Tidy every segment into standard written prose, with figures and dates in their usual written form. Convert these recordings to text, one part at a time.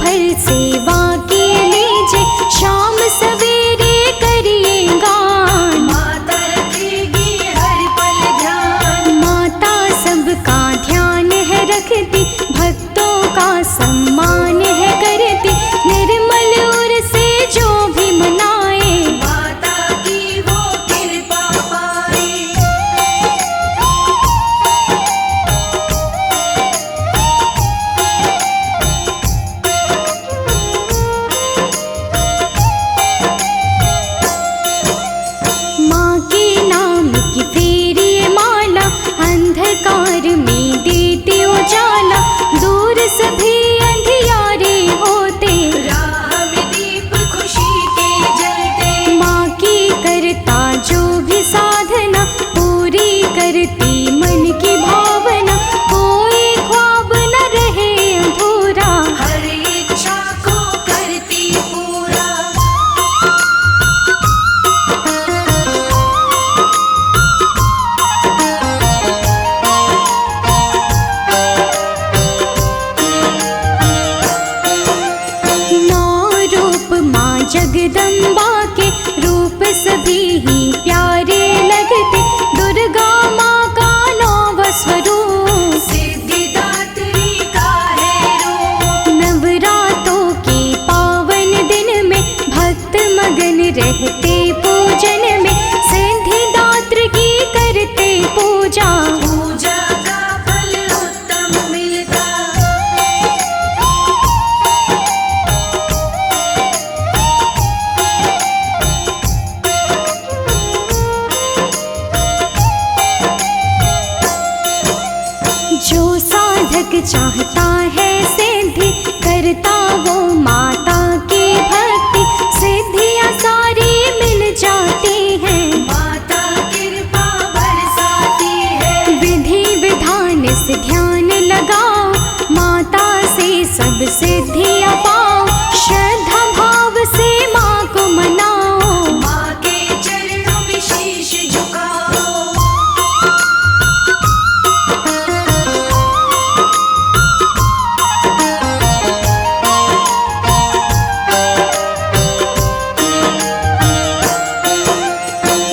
भर सेवा की लीजिए, शाम सवेरे करिए गान। माता रखेगी हर पल ध्यान, माता सबका ध्यान है रखती, भक्तों का सम्मान है करती, निर्मल उर से जो भी मनाए, माता की वो कृपा पाए। माँ के नाम की फेरिए माला, अंधकार में देती उजाला, दूर सभी अंधियारे होते, राह में दीप खुशी के जलते, माँ की करता जो भी साधना, पूरी करती मन की भावना, कोई ख्वाब न रहे अधूरा, हर इच्छा को करती पूरा। नौ रूप माँ जगदम्बा के, रूप सभी ही प्यारे लगते, दुर्गा माँ का नौ स्वरूप, सिद्धिदात्री का है रूप, नवरातों के पावन दिन में भक्त मगन रहते पूजन में, सिद्धिदात्र की करते पूजा, पूजा का फल उत्तम मिलता। जो साधक चाहता है सिद्धि, करता वो माता की भक्ति, सिद्धियाँ सारी मिल जाती हैं, माता कृपा बरसाती है, विधि विधान से ध्यान लगाओ, माता से सब सिद्धियाँ पाओ, श्रद्धा भाव से माँ को मनाओ, माँ के चरणों में शीश झुकाओ।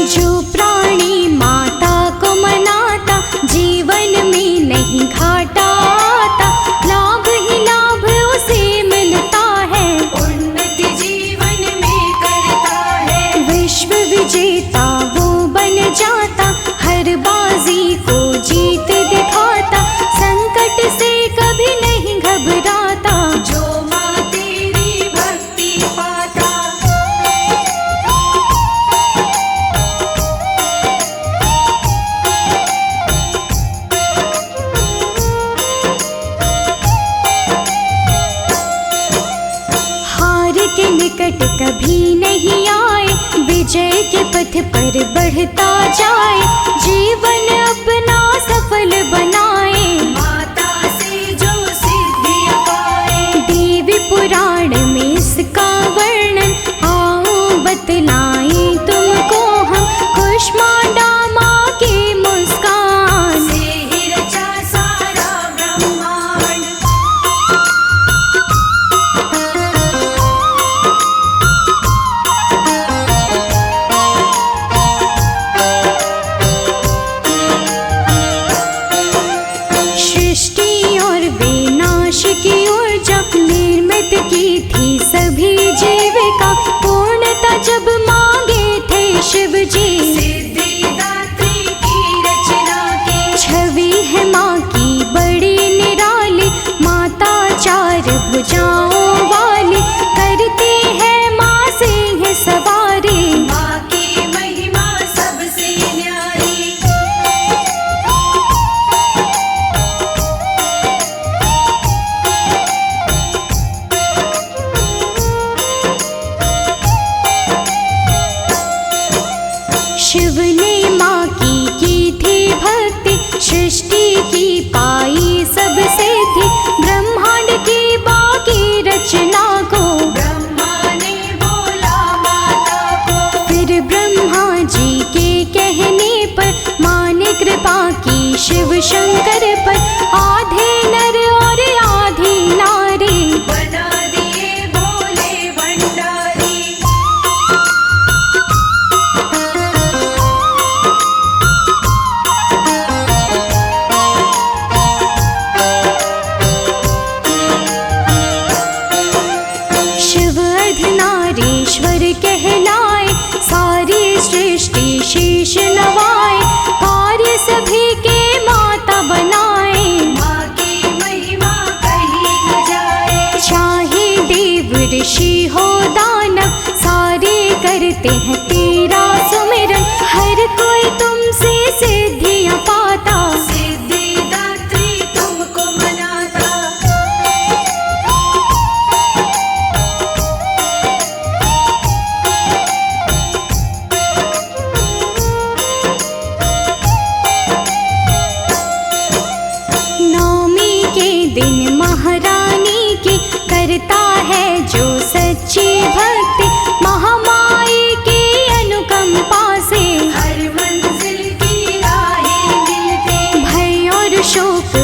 जो प्राणी माता को मनाता, जीवन में नहीं घाटा आता, लाभ ही लाभ उसे मिलता है, उन्नति जीवन में करता है, विश्व विजेता वो बन जाता, हर बाजी को जीत दिखाता, संकट से कभी नहीं घबराता, जो माँ तेरी भक्ति पाता। हार के निकट कभी नहीं आए, विजय के पथ पर बढ़ता जाए, जीवन अपना सफल बनाए, माता से जो सिद्धियाँ पाए, देवी पुराण में इसका वर्णन, आओ बतलाएं तुमको हम, कुष्मांडा माँ की मुस्कान, से ही रचा सारा ब्रह्मांड। सृष्टि और विनाश की ऊर्जा निर्मित की थी सभी जीविका, पूर्णता जब मांगे थे शिव जी, सिद्धिदात्री की रचना की, छवि है माँ की बड़ी निराली, माता चार भुजाओं वाली, करती है माँ सिंह सवारी, माँ की महिमा सबसे न्यारी। शिव ने माँ की थी भक्ति, सृष्टि की पाई सब सिद्धि, ब्रह्मांड की बाकी रचना को, ब्रह्मा ने बोला माता को, फिर ब्रह्मा जी के कहने पर माँ ने कृपा की शिव शंकर पर, आधे नर और आधी नारी, बना दिया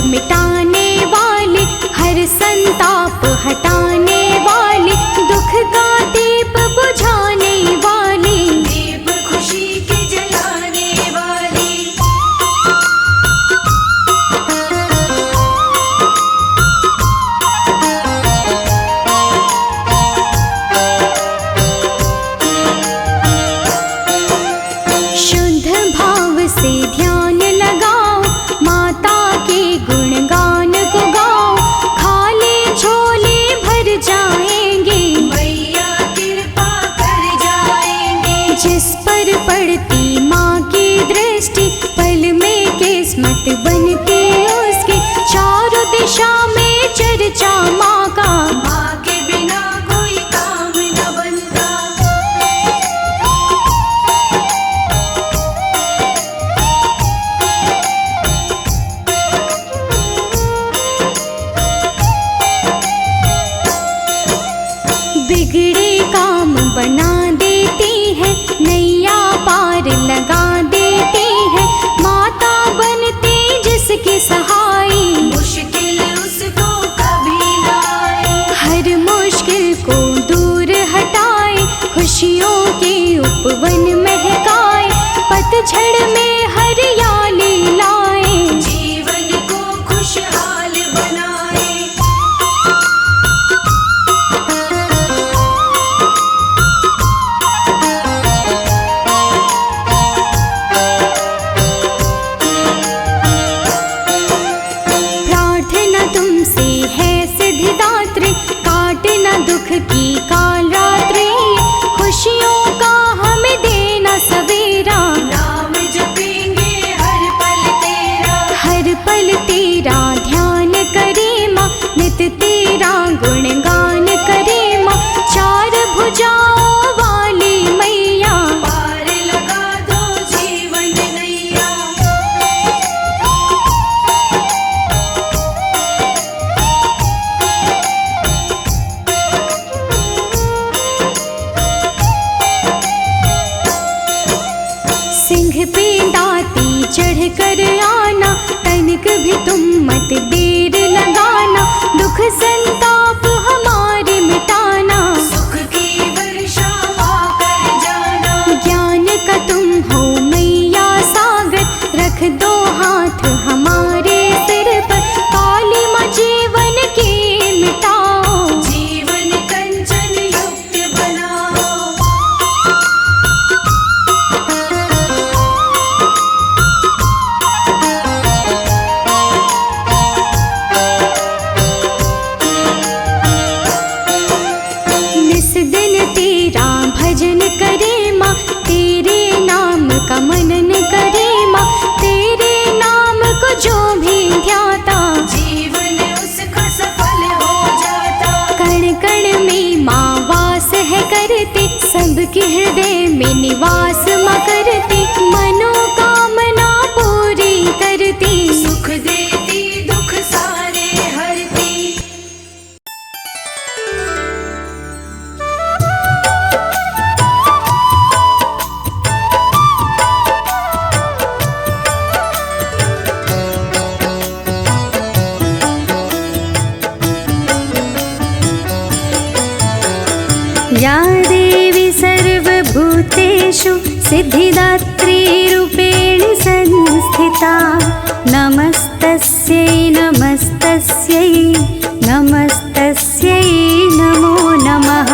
मिटाने वाली, हर संताप हटाने वाली, दुख का दीप बुझाने वाली, दीप खुशी के जलाने वाली। शुद्ध भाव से ध्यान लगाओ, माता के गुणगान को गाओ, खाली झोले भर जाएंगे, मैया कृपा कर जाएंगे। जिस पर पड़ती माँ की दृष्टि, पल में किस्मत बनती उसकी, चारों दिशा में चर्चा माँ का, माँ के बिना कोई काम न बनता। बिगड़े काम बना देती है, नैया पार लगा देती है, माता बनती जिसकी सहाई, मुश्किल उसको कभी न आए। हर मुश्किल को दूर हटाए, खुशियों के उपवन महकाए, पतझड़ में हरियाली लाए, जीवन को खुशहाल बनाए। प्रार्थना तुमसे है सिद्धिदात्री, काटना दुख की काल रात्रि, खुशियों का हमें देना सवेरा, नाम जपेंगे हर पल तेरा। हर पल तेरा ध्यान करे माँ, नित तेरा गुणगान करे माँ, चार भुजाओं वाली मैया, पार लगा दो जीवन नैया। सिंह पे दाती चढ़ कर आना, तनिक भी तुम मत देर लगाना, दुख संताप हमारे मिटाना, सुख की वर्षा माँ कर जाना। ज्ञान का तुम हो मैया सागर, रख दो हाथ हमारे सिर पर, काली माँ जीवन के मिटाओ, जीवन कंचन युक्त बनाओ। निस दिन तेरा भजन करे माँ, तेरे नाम का मनन करे माँ, तेरे नाम को जो भी ध्याता, जीवन उसका सफल हो जाता। कण कण में माँ वास है करती, सबके हृदय में निवास माँ करती, मनोकामना पूरी करती, सुख देती दुख सारे हरती। या देवी सर्वभूतेषु सिद्धिदात्री रूपेण संस्थिता, नमस्तस्यै नमस्तस्यै नमस्तस्यै नमो नमः।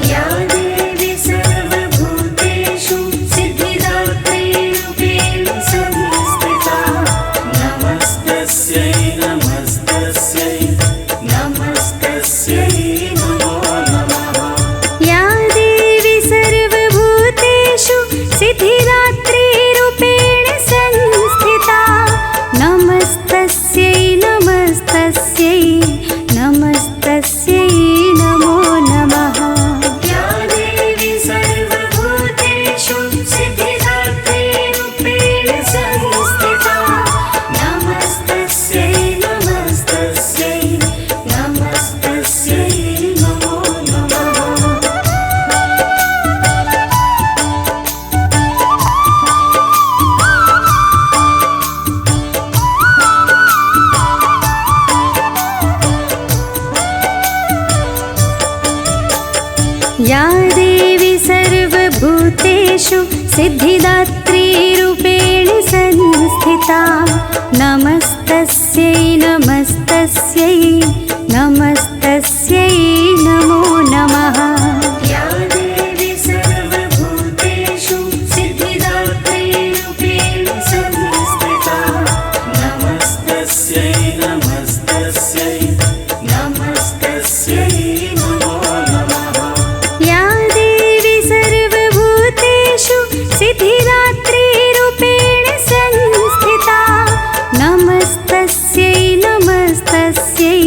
या देवी सर्वभूतेषु सिद्धिदात्री रूपेण संस्थिता, नमस्तस्यै नमस्तस्यै नमस्तस्यै नमो नमः। या देवी सर्वभूतेषु सिद्धिदात्री रूपेण संस्थिता, नमस्तस्यै नमस्तस्यै सर्वभूतेषु सिद्धिदात्रीरूपेण संस्थिता नमस्तस्यै नमस्तस्यै नमस्तस्यै नमो नमः। या देवी सर्वभूतेषु सिद्धिदात्रीरूपेण संस्थिता नमस्तस्यै नमस्तस्यै नमस्तस्यै नमो नमः। या देवी सर्वभूतेषु सिद्धिदात्रीरूपेण संस्थिता नमस्तस्यै नमस्तस्यै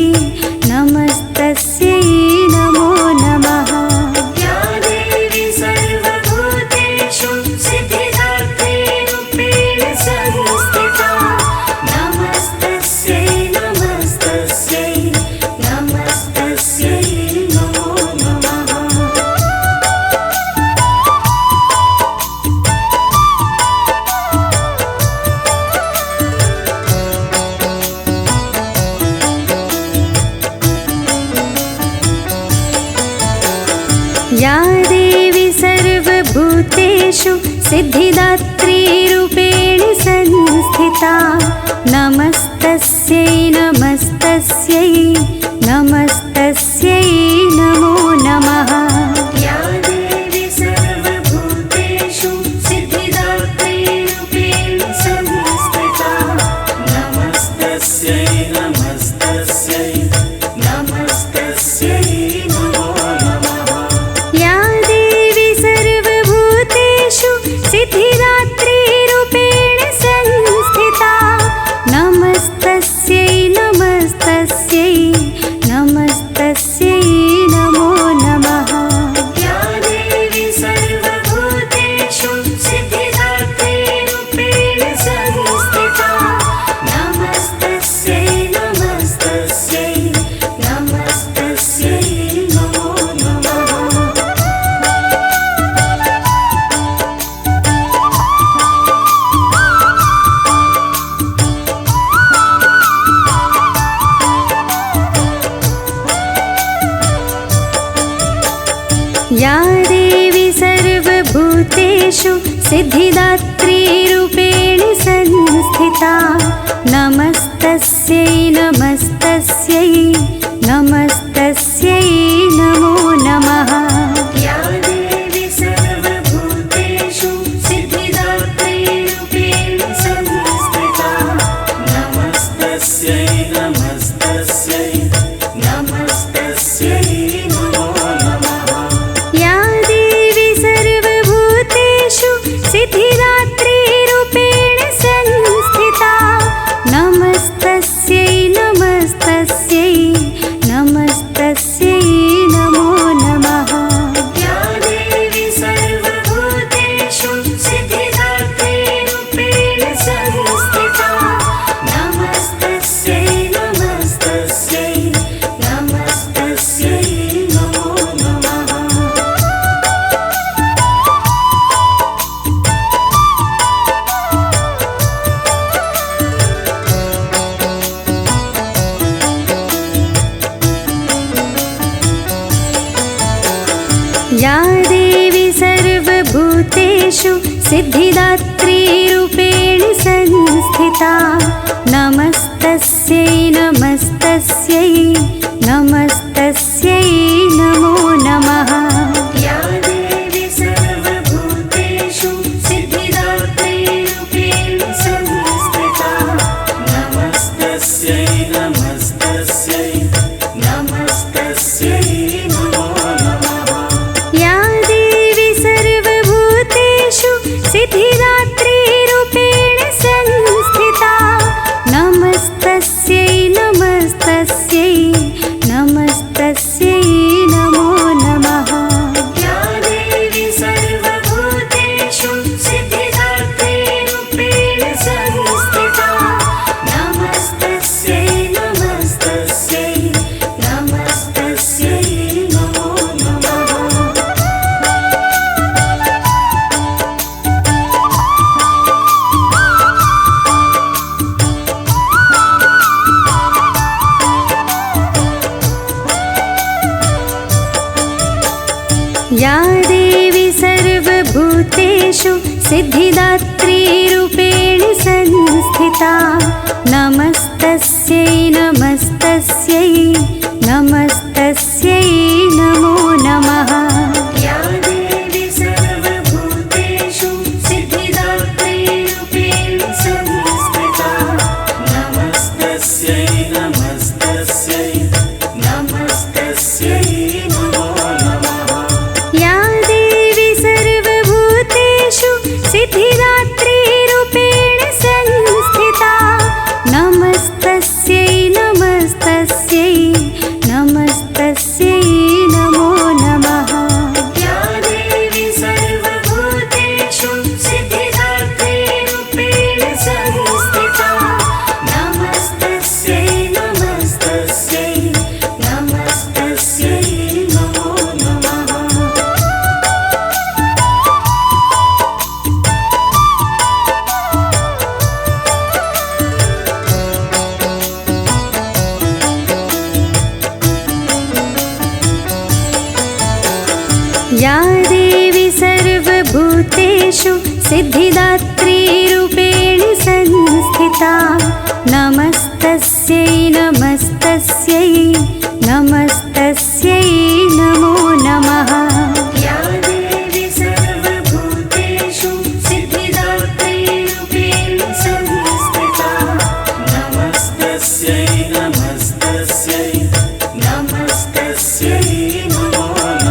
नमस्तस्यै नमो नमः। या देवी सर्वभूतेषु सिद्धिदात्रीरूपेण संस्थिता नमस्तस्यै नमस्तस्यै नमस्तस्यै नमो नमः। या देवी सर्वभूतेषु सिद्धिदात्रीरूपेण संस्थिता नमस्तस्यै नमस्तस्यै नमस्तस्यै नमो नमः। या देवी सर्वभूतेषु सिद्धिदात्रीरूपेण संस्थिता नमस्तस्यै नमस्तस्यै नमस्तस्यै नमो नमः। या देवी सर्वभूतेषु सिद्धिदात्रीरूपेण संस्थिता नमस्तस्यै नमस्तस्यै नमस्तस्यै नमो नमः। या देवी सर्वभूतेषु सिद्धिदात्रीरूपेण संस्थिता नमस्तस्यै नमस्तस्यै नमस्तस्यै नमो नमः। या देवी सर्वभूतेषु सिद्धिदात्रीरूपेण संस्थिता नमस्तस्यै नमस्तस्यै नमस्तस्यै नमो नमः। या देवी सर्वभूतेषु सिद्धिदात्रीरूपेण संस्थिता नमस्तस्यै नमस्तस्यै नमस्तस्यै नमो नमः। या देवी सर्वभूतेषु सिद्धिदात्रीरूपेण संस्थिता नमस्तस्यै नमस्तस्यै नमस्तस्यै नमो नमः। या देवी सर्वभूतेषु सिद्धिदात्रीरूपेण संस्थिता नमस्तस्यै नमस्तस्यै नमस्तस्यै नमो नमः। या देवी सर्वभूतेषु सिद्धिदात्रीरूपेण संस्थिता नमस्तस्यै नमस्तस्यै नमस्तस्यै नमो नमः। या देवी सर्वभूतेषु सिद्धिदात्रीरूपेण संस्थिता नमस्तस्यै नमस्तस्यै नमस्तस्यै नमो नमः। या देवी सर्वभूतेषु सिद्धिदात्रीरूपेण संस्थिता नमस्तस्यै नमस्तस्यै नमस्तस्यै नमो नमः। या देवी सर्वभूतेषु सिद्धिदात्रीरूपेण संस्थिता नमस्तस्यै नमस्तस्यै भूतेषु सिद्धिदात्रीरूपेण संस्थिता नमस्तस्यै नमस्तस्यै नमस्तस्यै नमो नमः। या देवी सर्वभूतेषु सिद्धिदात्रीरूपेण संस्थिता नमस्तस्यै नमस्तस्यै नमस्तस्यै नमो नमः। या देवी सर्वभूतेषु सिद्धिदात्रीरूपेण संस्थिता नमस्तस्यै नमस्तस्यै नमस्तस्यै नमो नमः। या देवी सर्वभूतेषु सिद्धिदात्रीरूपेण संस्थिता नमस्तस्यै नमस्तस्यै नमस्तस्यै नमो नमः। या देवी सर्वभूतेषु सिद्धिदात्रीरूपेण संस्थिता नमस्तस्यै नमस्तस्यै नमस्तस्यै नमो नमः।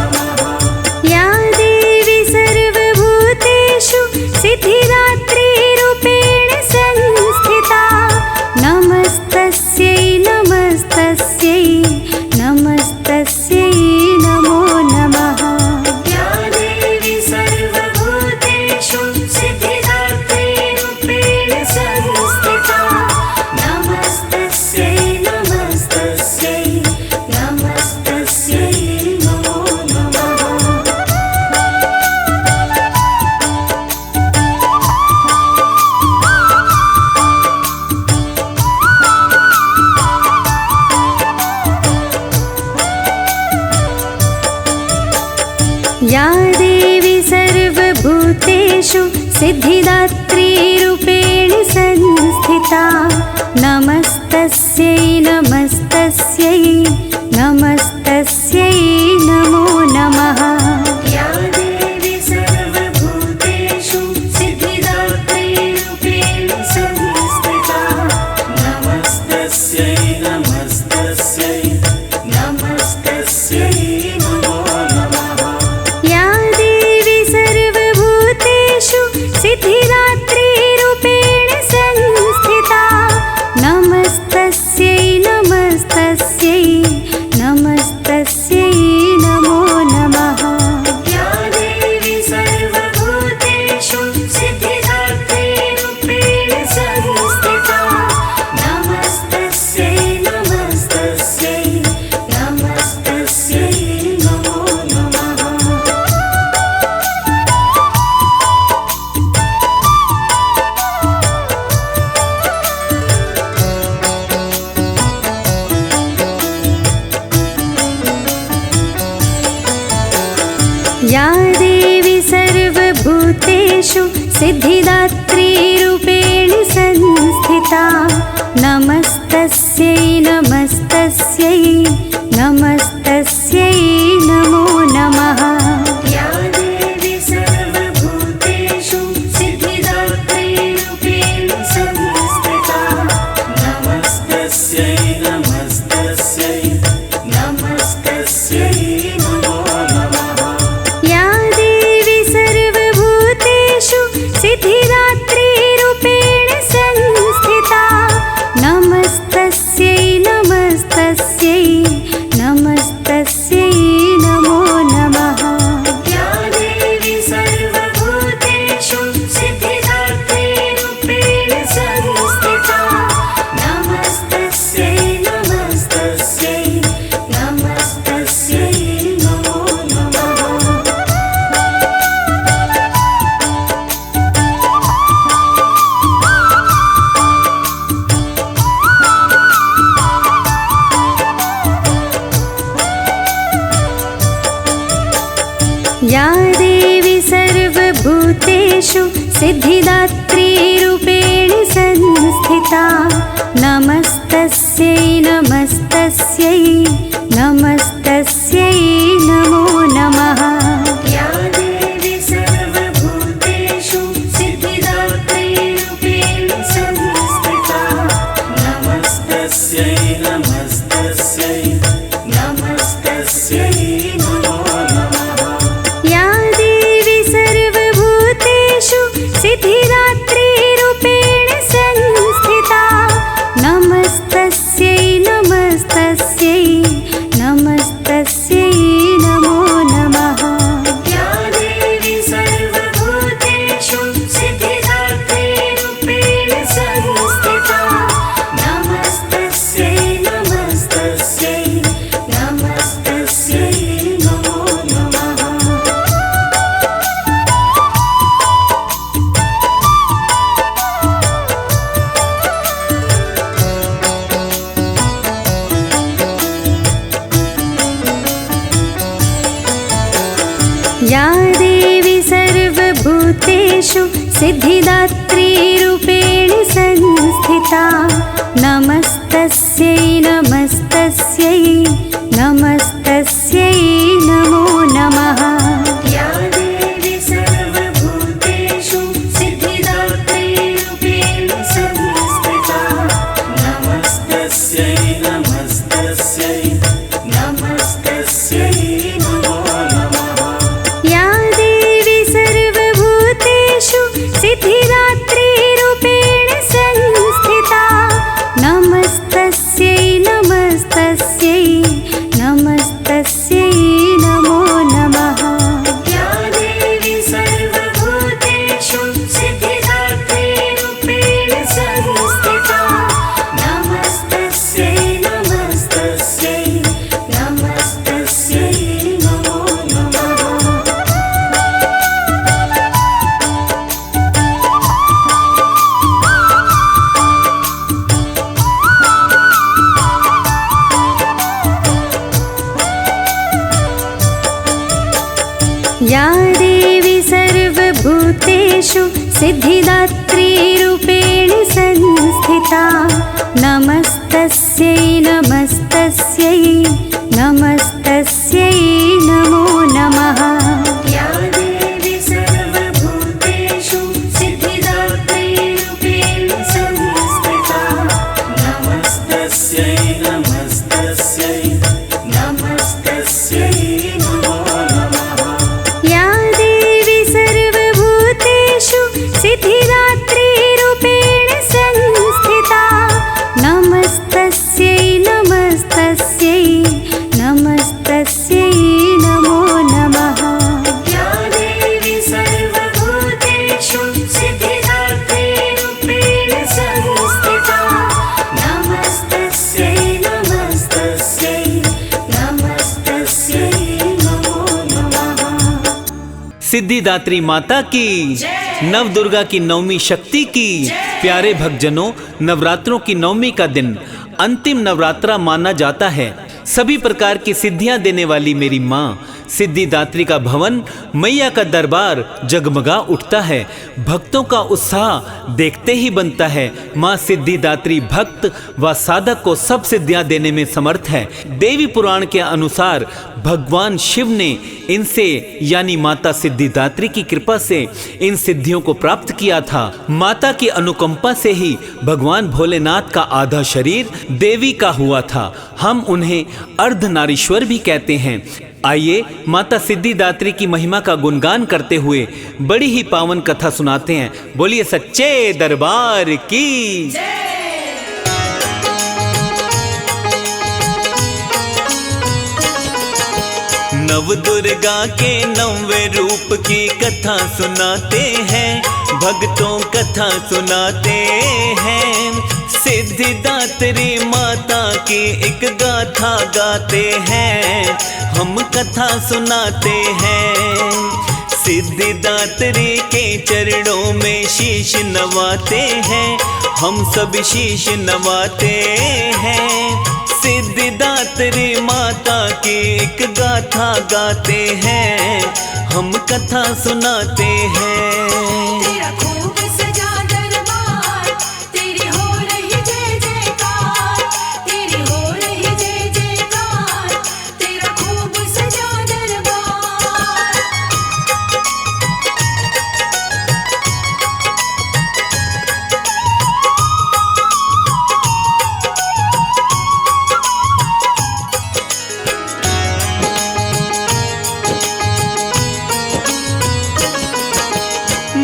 या देवी सर्वभूतेषु सिद्धिदात्रीरूपेण संस्थिता नमस्तस्यै नमस्तस्यै नमस्तस्यै नमो नमः। या देवी सर्वभूतेषु सिद्धिदात्रीरूपेण संस्थिता नमस्तस्यै नमस्तस्यै नमस्तस्यै नमो नमः। या देवी सर्वभूतेषु सिद्धिदात्रीरूपेण संस्थिता नमस्तस्यै नमस्तस्यै नमस्तस्यै नमो नमः। या देवी सर्वभूतेषु सिद्धिदात्रीरूपेण संस्थिता नमस्तस्यै नमस्तस्यै नमस्तस्यै नमो नमः। या देवी सर्वभूतेषु सिद्धिदात्रीरूपेण संस्थिता नमस्तस्यै नमस्तस्यै नमस्तस्यै नमो नमः। या देवी सर्वभूतेषु सिद्धिदात्रीरूपेण संस्थिता नमस्तस्यै नमस्तस्यै नमस्तस्यै नमो नमः। या देवी सर्वभूतेषु भूतेषु सिद्धिदात्रीरूपेण संस्थिता नमस्तस्यै नमस्तस्यै नमस्तस्यै नमो नमः। या देवी सर्वभूतेषु सिद्धिदात्रीरूपेण संस्थिता नमस्तस्यै नमस्तस्यै नमस्तस्यै नमो नमः। या देवी सर्वभूतेषु सिद्धिदात्रीरूपेण संस्थिता नमस्तस्यै नमस्तस्यै नमस्तस्यै नमो नमः। या देवी सर्वभूतेषु सिद्धिदात्रीरूपेण संस्थिता नमस्तस्यै नमस्तस्यै नमस्तस्यै नमो नमः। या देवी सर्वभूतेषु सिद्धिदात्रीरूपेण संस्थिता नमस्तस्यै नमस्तस्यै नमस्तस्यै नमो नमः। या देवी सर्वभूतेषु सिद्धिदात्रीरूपेण संस्थिता नमस्तस्यै नमस्तस्यै नमस्तस्यै नमो नमः। या देवी सर्वभूतेषु सिद्धिदात्रीरूपेण संस्थिता नमस्तस्यै नमस्तस्यै नमस्तस्यै नमो नमः। या देवी सर्वभूतेषु सिद्धिदात्रीरूपेण संस्थिता नमस्तस्यै नमस्तस्यै नमस्तस्यै नमो नमः। या देवी सर्वभूतेषु सिद्धिदात्रीरूपेण संस्थिता नमस्तस्यै नमस्तस्यै नमस्तस्यै नमो नमः। या देवी सर्वभूतेषु सिद्धिदात्रीरूपेण संस्थिता नमस्तस्यै नमस्तस्यै नमस्तस्यै नमो नमः। या देवी सर्वभूतेषु सिद्धिदात्रीरूपेण संस्थिता नमस्तस्यै नमस्तस्यै नमस्तस्यै नमो नमः। या देवी सर्वभूतेषु सिद्धिदात्रीरूपेण संस्थिता नमस्तस्यै नमस्तस्यै नमस्तस्यै नमो नमः। सिद्धिदात्री माता की, नव दुर्गा की नवमी शक्ति की। प्यारे भक्तजनों, नवरात्रों की नवमी का दिन अंतिम नवरात्रा माना जाता है। सभी प्रकार की सिद्धियां देने वाली मेरी माँ सिद्धिदात्री का भवन, मैया का दरबार जगमगा उठता है। भक्तों का उत्साह देखते ही बनता है। माँ सिद्धिदात्री भक्त व साधक को सब सिद्धियां देने में समर्थ है। देवी पुराण के अनुसार भगवान शिव ने इनसे यानी माता सिद्धिदात्री की कृपा से इन सिद्धियों को प्राप्त किया था। माता की अनुकंपा से ही भगवान भोलेनाथ का आधा शरीर देवी का हुआ था। हम उन्हें अर्धनारीश्वर भी कहते हैं। आइए माता सिद्धिदात्री की महिमा का गुणगान करते हुए बड़ी ही पावन कथा सुनाते हैं। बोलिए सच्चे दरबार की। नव दुर्गा के नवे रूप की कथा सुनाते हैं, भक्तों कथा सुनाते हैं। सिद्धिदात्री माता की एक गाथा गाते हैं, हम कथा सुनाते हैं। सिद्धिदात्री के चरणों में शीश नवाते हैं, हम सब शीश नवाते हैं। सिद्धिदात्री माता की एक गाथा गाते हैं, हम कथा सुनाते हैं। तेरा खूब सजा दरबार, तेरी हो रही जय जयकार, तेरी हो रही जय जयकार, तेरा खूब सजा दरबार।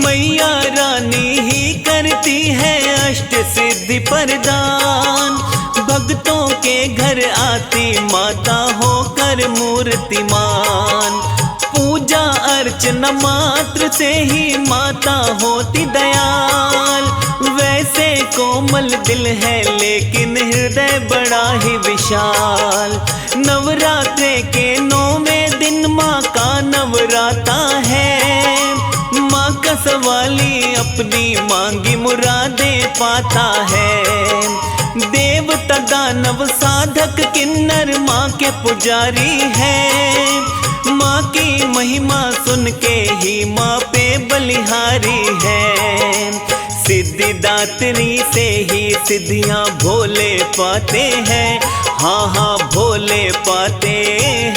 मैया रानी ही करती है अष्ट सिद्धि प्रदान, भक्तों के घर आती माता होकर मूर्तिमान। पूजा अर्चना मात्र से ही माता होती दयाल, वैसे कोमल दिल है लेकिन हृदय बड़ा ही विशाल। नवरात्रे के 9वें दिन माँ का नवराता है, माँ का सवाली अपनी मांगी मुरादें पाता है। देवता दानव साधक किन्नर माँ के पुजारी है, माँ की महिमा सुन के ही माँ पे बलिहारी है। सिद्धिदात्री से ही सिद्धियाँ भोले पाते हैं, हाँ हाँ भोले पाते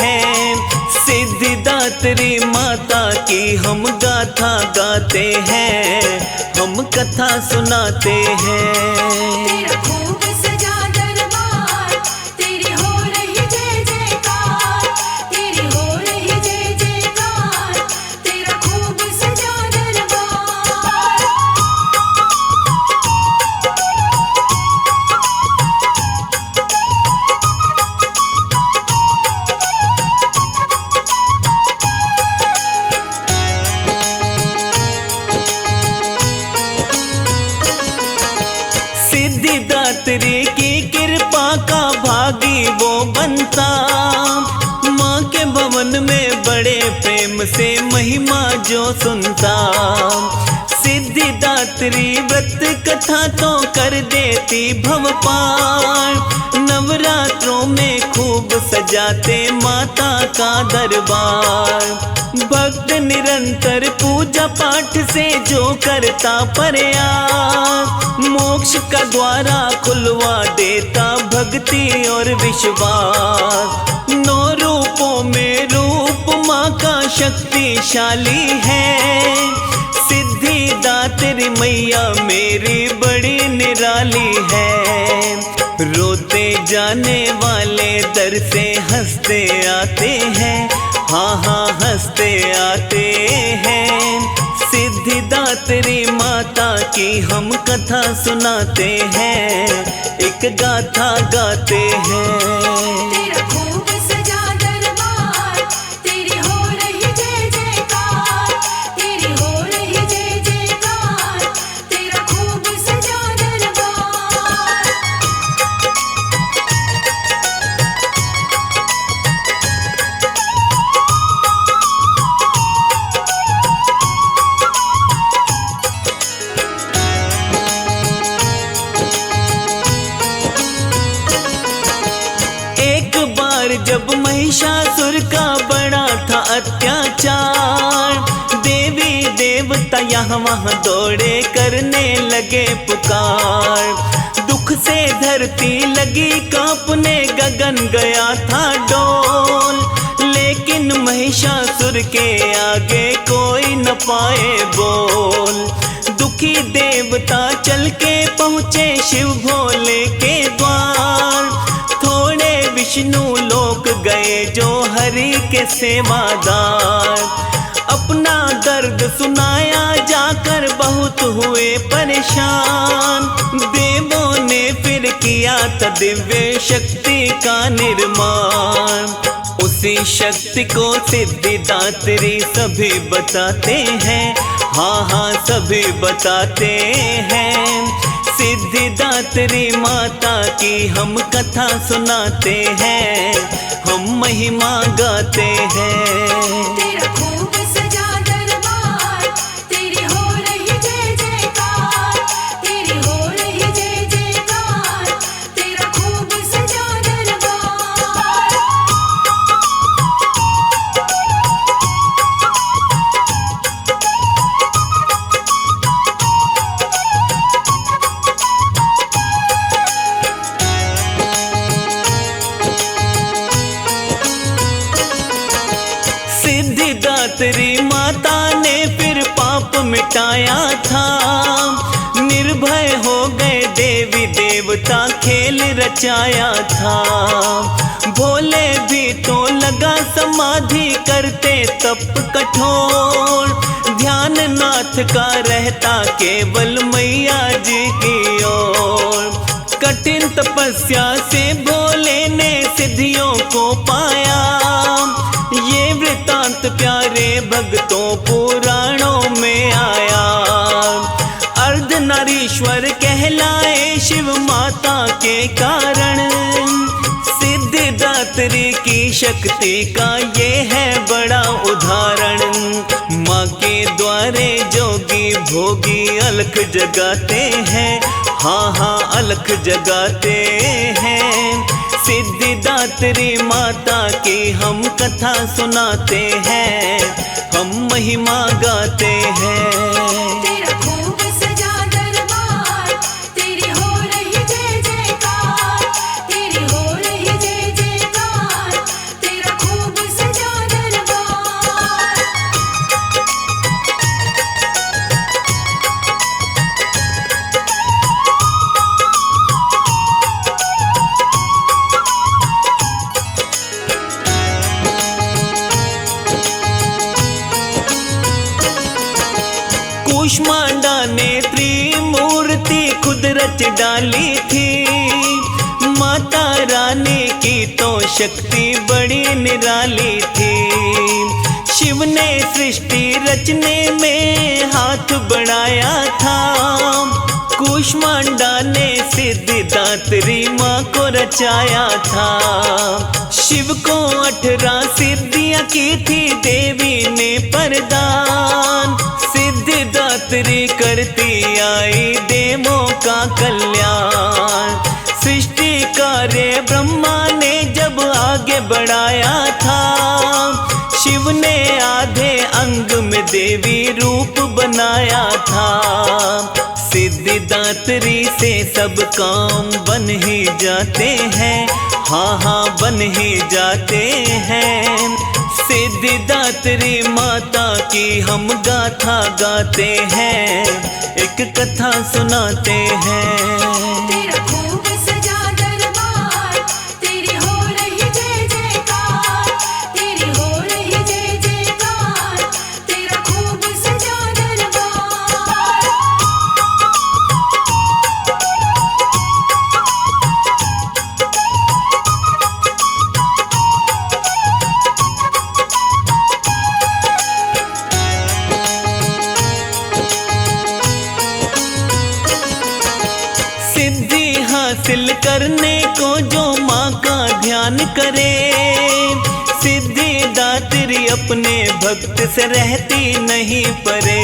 हैं। सिद्धिदात्री माता की हम गाथा गाते हैं, हम कथा सुनाते हैं। तेरा खूब सजा दरबार, तेरी हो रही जय जयकार, तेरी हो रही जय जयकार, तेरा खूब सजा दरबार। सिद्धिदात्री की कृपा का भागी वो बनता, माँ के भवन में बड़े प्रेम से महिमा जो सुनता। सिद्धिदात्री व्रत कथा तो कर देती भव पार, नवरात्रों में खूब सजाते माता का दरबार। भक्त निरंतर पूजा पाठ से जो करता प्रयास, मोक्ष का द्वारा खुलवा देता भक्ति और विश्वास। 9 रूपों में रूप माँ का शक्तिशाली है, सिद्धिदात्री मैया मेरी बड़ी निराली है। रोते जाने वाले दर से हंसते आते हैं, हाँ हाँ हंसते आते हैं। सिद्धिदात्री माता की हम कथा सुनाते हैं, एक गाथा गाते हैं। तेरा खूब सजा दरबार, तेरी हो रही जय जयकार, तेरी हो रही जय जयकार, तेरा खूब सजा दरबार। एक बार जब महिषासुर का बड़ा था अत्याचार, देवी देवता यहाँ वहाँ दौड़े करने लगे पुकार। दुख से धरती लगी कांपने, गगन गया था डोल, लेकिन महिषासुर के आगे कोई न पाए बोल। दुखी देवता चल के पहुँचे शिव भोले के द्वार, थोड़े विष्णु लोक गए जो हरि के सेवादार। अपना दर्द सुनाया जाकर बहुत हुए परेशान, देवों ने फिर किया था दिव्य शक्ति का निर्माण। उसी शक्ति को सिद्धिदात्री सभी बताते हैं, हाँ हाँ सभी बताते हैं। सिद्धिदात्री माता की हम कथा सुनाते हैं, हम महिमा गाते हैं। तेरा खूब सजा दरबार, तेरी हो रही जय जयकार, तेरी हो रही जय जयकार, तेरा खूब सजा दरबार। मिटाया था। निर्भय हो गए देवी देवता खेल रचाया था। भोले भी तो लगा समाधि करते तप कठोर। ध्यान नाथ का रहता केवल मैया जी की ओर। कठिन तपस्या से भोले ने सिद्धियों को पाया। ये वृतांत प्यारे भक्तों पुराणों में आया। अर्धनारीश्वर कहलाए शिव माता के कारण। सिद्धिदात्री की शक्ति का ये है बड़ा उदाहरण। माँ के द्वारे जोगी भोगी अलख जगाते हैं। हाँ हाँ अलख जगाते हैं। सिद्धिदात्री माता की हम कथा सुनाते हैं। हम महिमा गाते हैं। तेरा खूब सजा दरबार, तेरी हो रही जय जयकार, तेरी हो रही जय जयकार, तेरा खूब सजा दरबार। कूष्मांडा ने त्रिमूर्ति खुद रच डाली थी। माता रानी की तो शक्ति बड़ी निराली थी। शिव ने सृष्टि रचने में हाथ बढ़ाया था। कूष्मांडा ने सिद्धिदात्री माँ को रचाया था। शिव को 18 सिद्धियाँ की थी देवी ने प्रदान। सिद्धिदात्री करती आई देवों का कल्याण। सृष्टि कार्य ब्रह्मा ने जब आगे बढ़ाया था। शिव ने आधे अंग में देवी रूप बनाया था। सिद्धिदात्री से सब काम बन ही जाते हैं। हाँ हाँ बन ही जाते हैं। सिद्धिदात्री माता की हम गाथा गाते हैं। एक कथा सुनाते हैं। तेरा खूब सजा दरबार, तेरी हो रही जय जयकार, तेरी हो रही जय जयकार, तेरा खूब सजा दरबार। सिद्धि हासिल करने को जो माँ का ध्यान करे। सिद्धिदात्री अपने भक्त से रहती नहीं परे।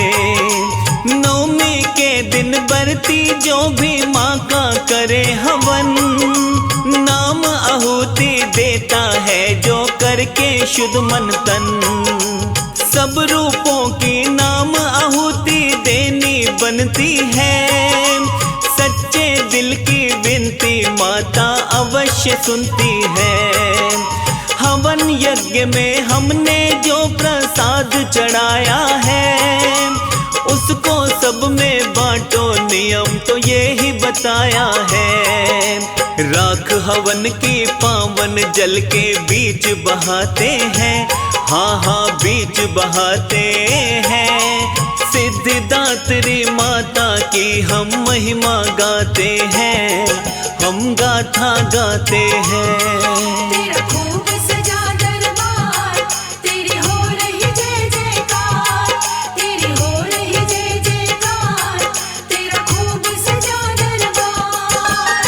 नवमी के दिन बरती जो भी माँ का करे हवन। नाम आहुति देता है जो करके शुद्ध मन तन। सब रूपों की नाम आहुति देनी बनती है। सच्चे दिल की विनती माता अवश्य सुनती है। हवन यज्ञ में हमने जो प्रसाद चढ़ाया है। उसको सब में बांटो नियम तो ये ही बताया है। राख हवन की पावन जल के बीच बहाते हैं। हाँ हाँ बीच बहाते हैं। सिद्धिदात्री माता की हम महिमा गाते हैं। हम गाथा गाते हैं। तेरा खूब सजा दरबार, तेरी हो रही जय जयकार, तेरी हो रही जय जयकार, तेरा खूब सजा दरबार।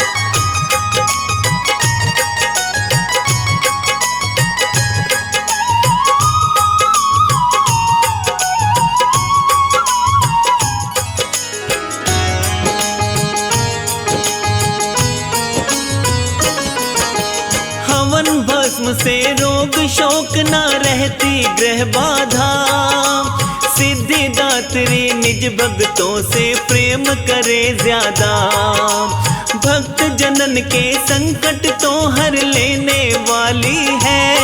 हवन भस्म से रोग शोक ना रहती ग्रह बाधा। सिद्धिदात्री निज भक्तों से प्रेम करे ज्यादा। भक्त जनन के संकट तो हर लेने वाली है।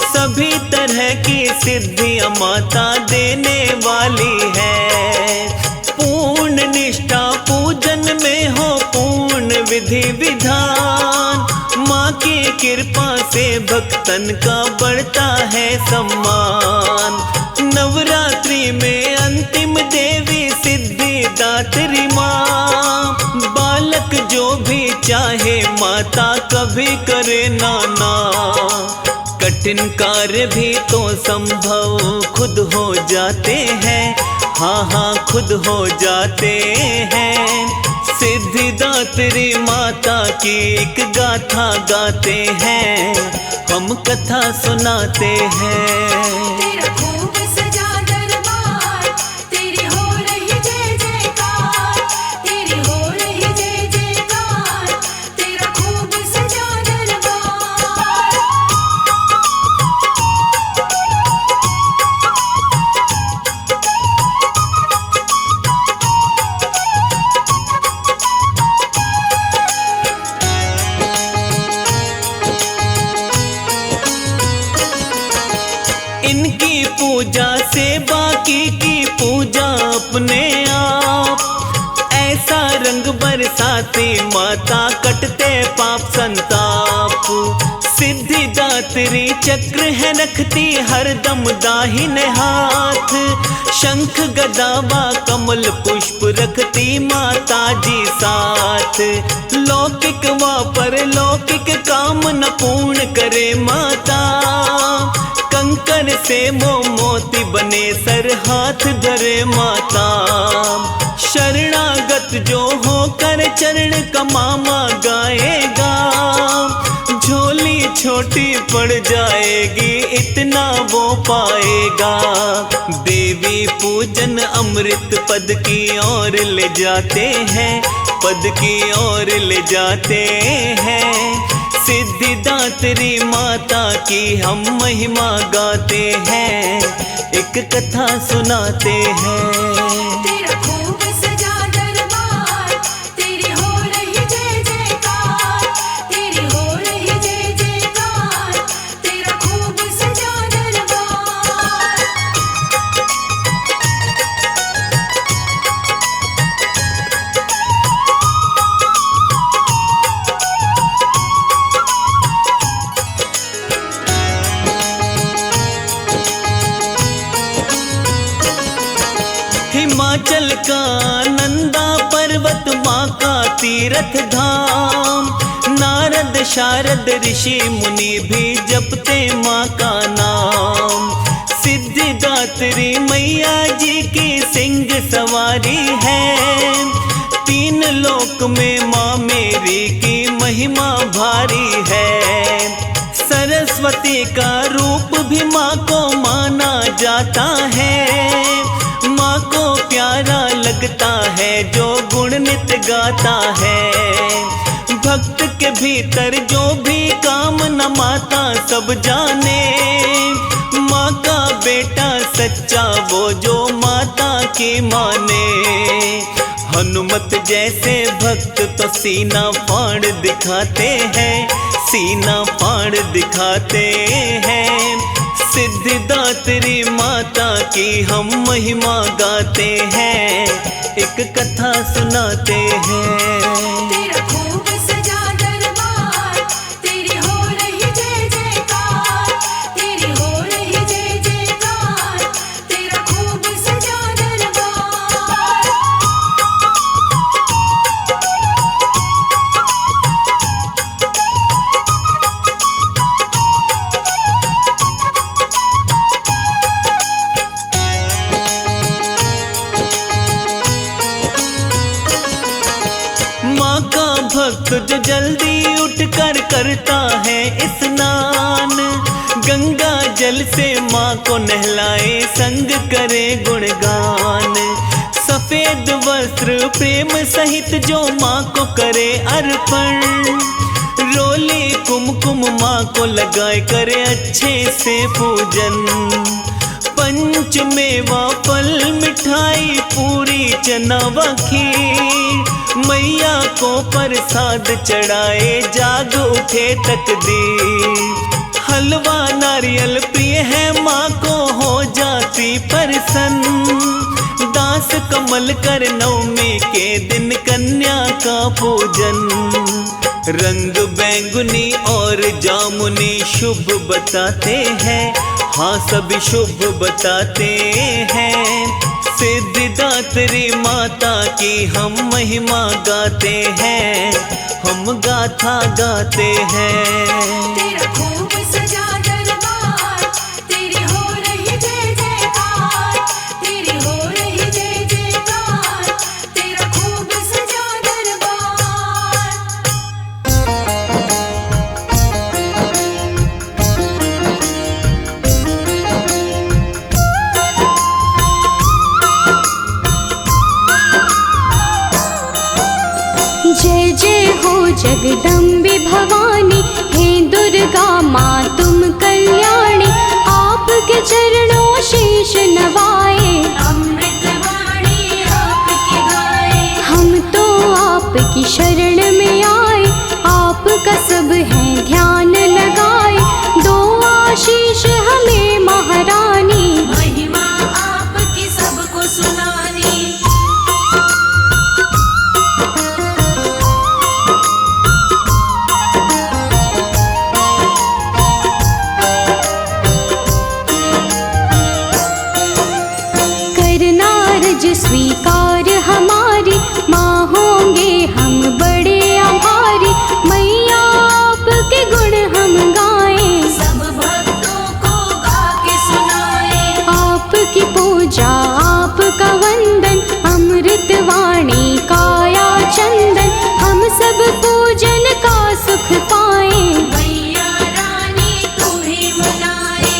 सभी तरह की सिद्धियां माता देने वाली है। पूर्ण निष्ठा पूजन में हो पूर्ण विधि विधान, माँ की कृपा से भक्तन का बढ़ता है सम्मान। नवरात्रि में अंतिम देवी सिद्धिदात्री माँ, बालक जो भी चाहे माता कभी करे ना ना। कठिन कार्य भी तो संभव खुद हो जाते हैं, हाँ हाँ खुद हो जाते हैं। सिद्धिदात्री माता की एक गाथा गाते हैं, हम कथा सुनाते हैं। तेरा खूब सजा दरबार, तेरी हो रही जय जयकार, तेरी हो रही जय जयकार, तेरा खूब सजा दरबार। इनकी पूजा से बाकी की पूजा अपने आप, ऐसा रंग बरसाती माता कटते पाप संताप। सिद्धिदात्री चक्र है रखती हरदम दाहिने हाथ, शंख गदा व कमल पुष्प रखती माता जी साथ। लौकिक व परलौकिक कामना पूर्ण करे माता, कंकर से मोती बने सर हाथ धरे माता। शरणागत जो होकर चरण कमामा गाएगा, झोली छोटी पड़ जाएगी इतना वो पाएगा। देवी पूजन अमृत पद की ओर ले जाते हैं, पद की ओर ले जाते हैं। सिद्धिदात्री माता की हम महिमा गाते हैं, एक कथा सुनाते हैं। तेरा खूब सजा दरबार, तेरी हो रही जय जयकार, तेरी हो रही जय जयकार, तेरा खूब सजा दरबार। हिमाचल का नंदा पर्वत माँ का तीर्थ धाम, नारद शारद ऋषि मुनि भी जपते माँ का नाम। सिद्धिदात्री मैया जी की सिंह सवारी है, तीन लोक में माँ मेरी की महिमा भारी है। सरस्वती का रूप भी माँ को माना जाता है, माँ को प्यारा लगता है जो गुण नित गाता है। भक्त के भीतर जो भी कामना माता सब जाने, माँ का बेटा सच्चा वो जो माता की माने। हनुमत जैसे भक्त तो सीना फाड़ दिखाते हैं, सीना फाड़ दिखाते हैं। सिद्धिदात्री माता की हम महिमा गाते हैं, एक कथा सुनाते हैं। तेरा खूब सजा दरबार, तेरी हो रही जय जयकार, तेरी हो रही जय जयकार, तेरा खूब सजा दरबार। माँ का भक्त जो जल्दी उठकर करता है स्नान, गंगा जल से माँ को नहलाए संग करे गुणगान। सफेद वस्त्र प्रेम सहित जो माँ को करे अर्पण, रोली कुमकुम माँ को लगाए करे अच्छे से पूजन। पंच मेवा फल मिठाई पूरी चना व खीर, मैया को प्रसाद चढ़ाए जाग उठे तकदीर। हलवा नारियल प्रिय है माँ को प्रसन्न। दास कमल कर नवमी के दिन कन्या का पूजन। रंग बैंगनी और जामुनी शुभ बताते हैं, हाँ सभी शुभ बताते हैं। सिद्धिदात्री माता की हम महिमा गाते हैं, हम गाथा गाते हैं। तेरा खूब सजा दरबार, तेरी हो रही जय जयकार, तेरी हो रही जय जयकार, तेरा खूब सजा दरबार। जय जय हो जगदम्बे भवानी, हे दुर्गा माँ तुम कल्याणी। आपके चरणों शीश नवाए, अमृतवाणी आपकी गाए, हम तो आपकी शरण में आए। आपका सब है ध्यान लगाए, दो आशीष हमें महारानी। महिमा आपकी सबको सुनानी। करना रज स्वीकार हमारी, माँ होंगे हम बड़े आभारी। मैया आपके गुण हम गाएं, सब भक्तों को गा के सुनाए। आपकी पूजा आपका वंदन, अमृत वाणी काया चंदन। हम सब पूजन का सुख पाएं, मैया रानी तुम्हें मनाए।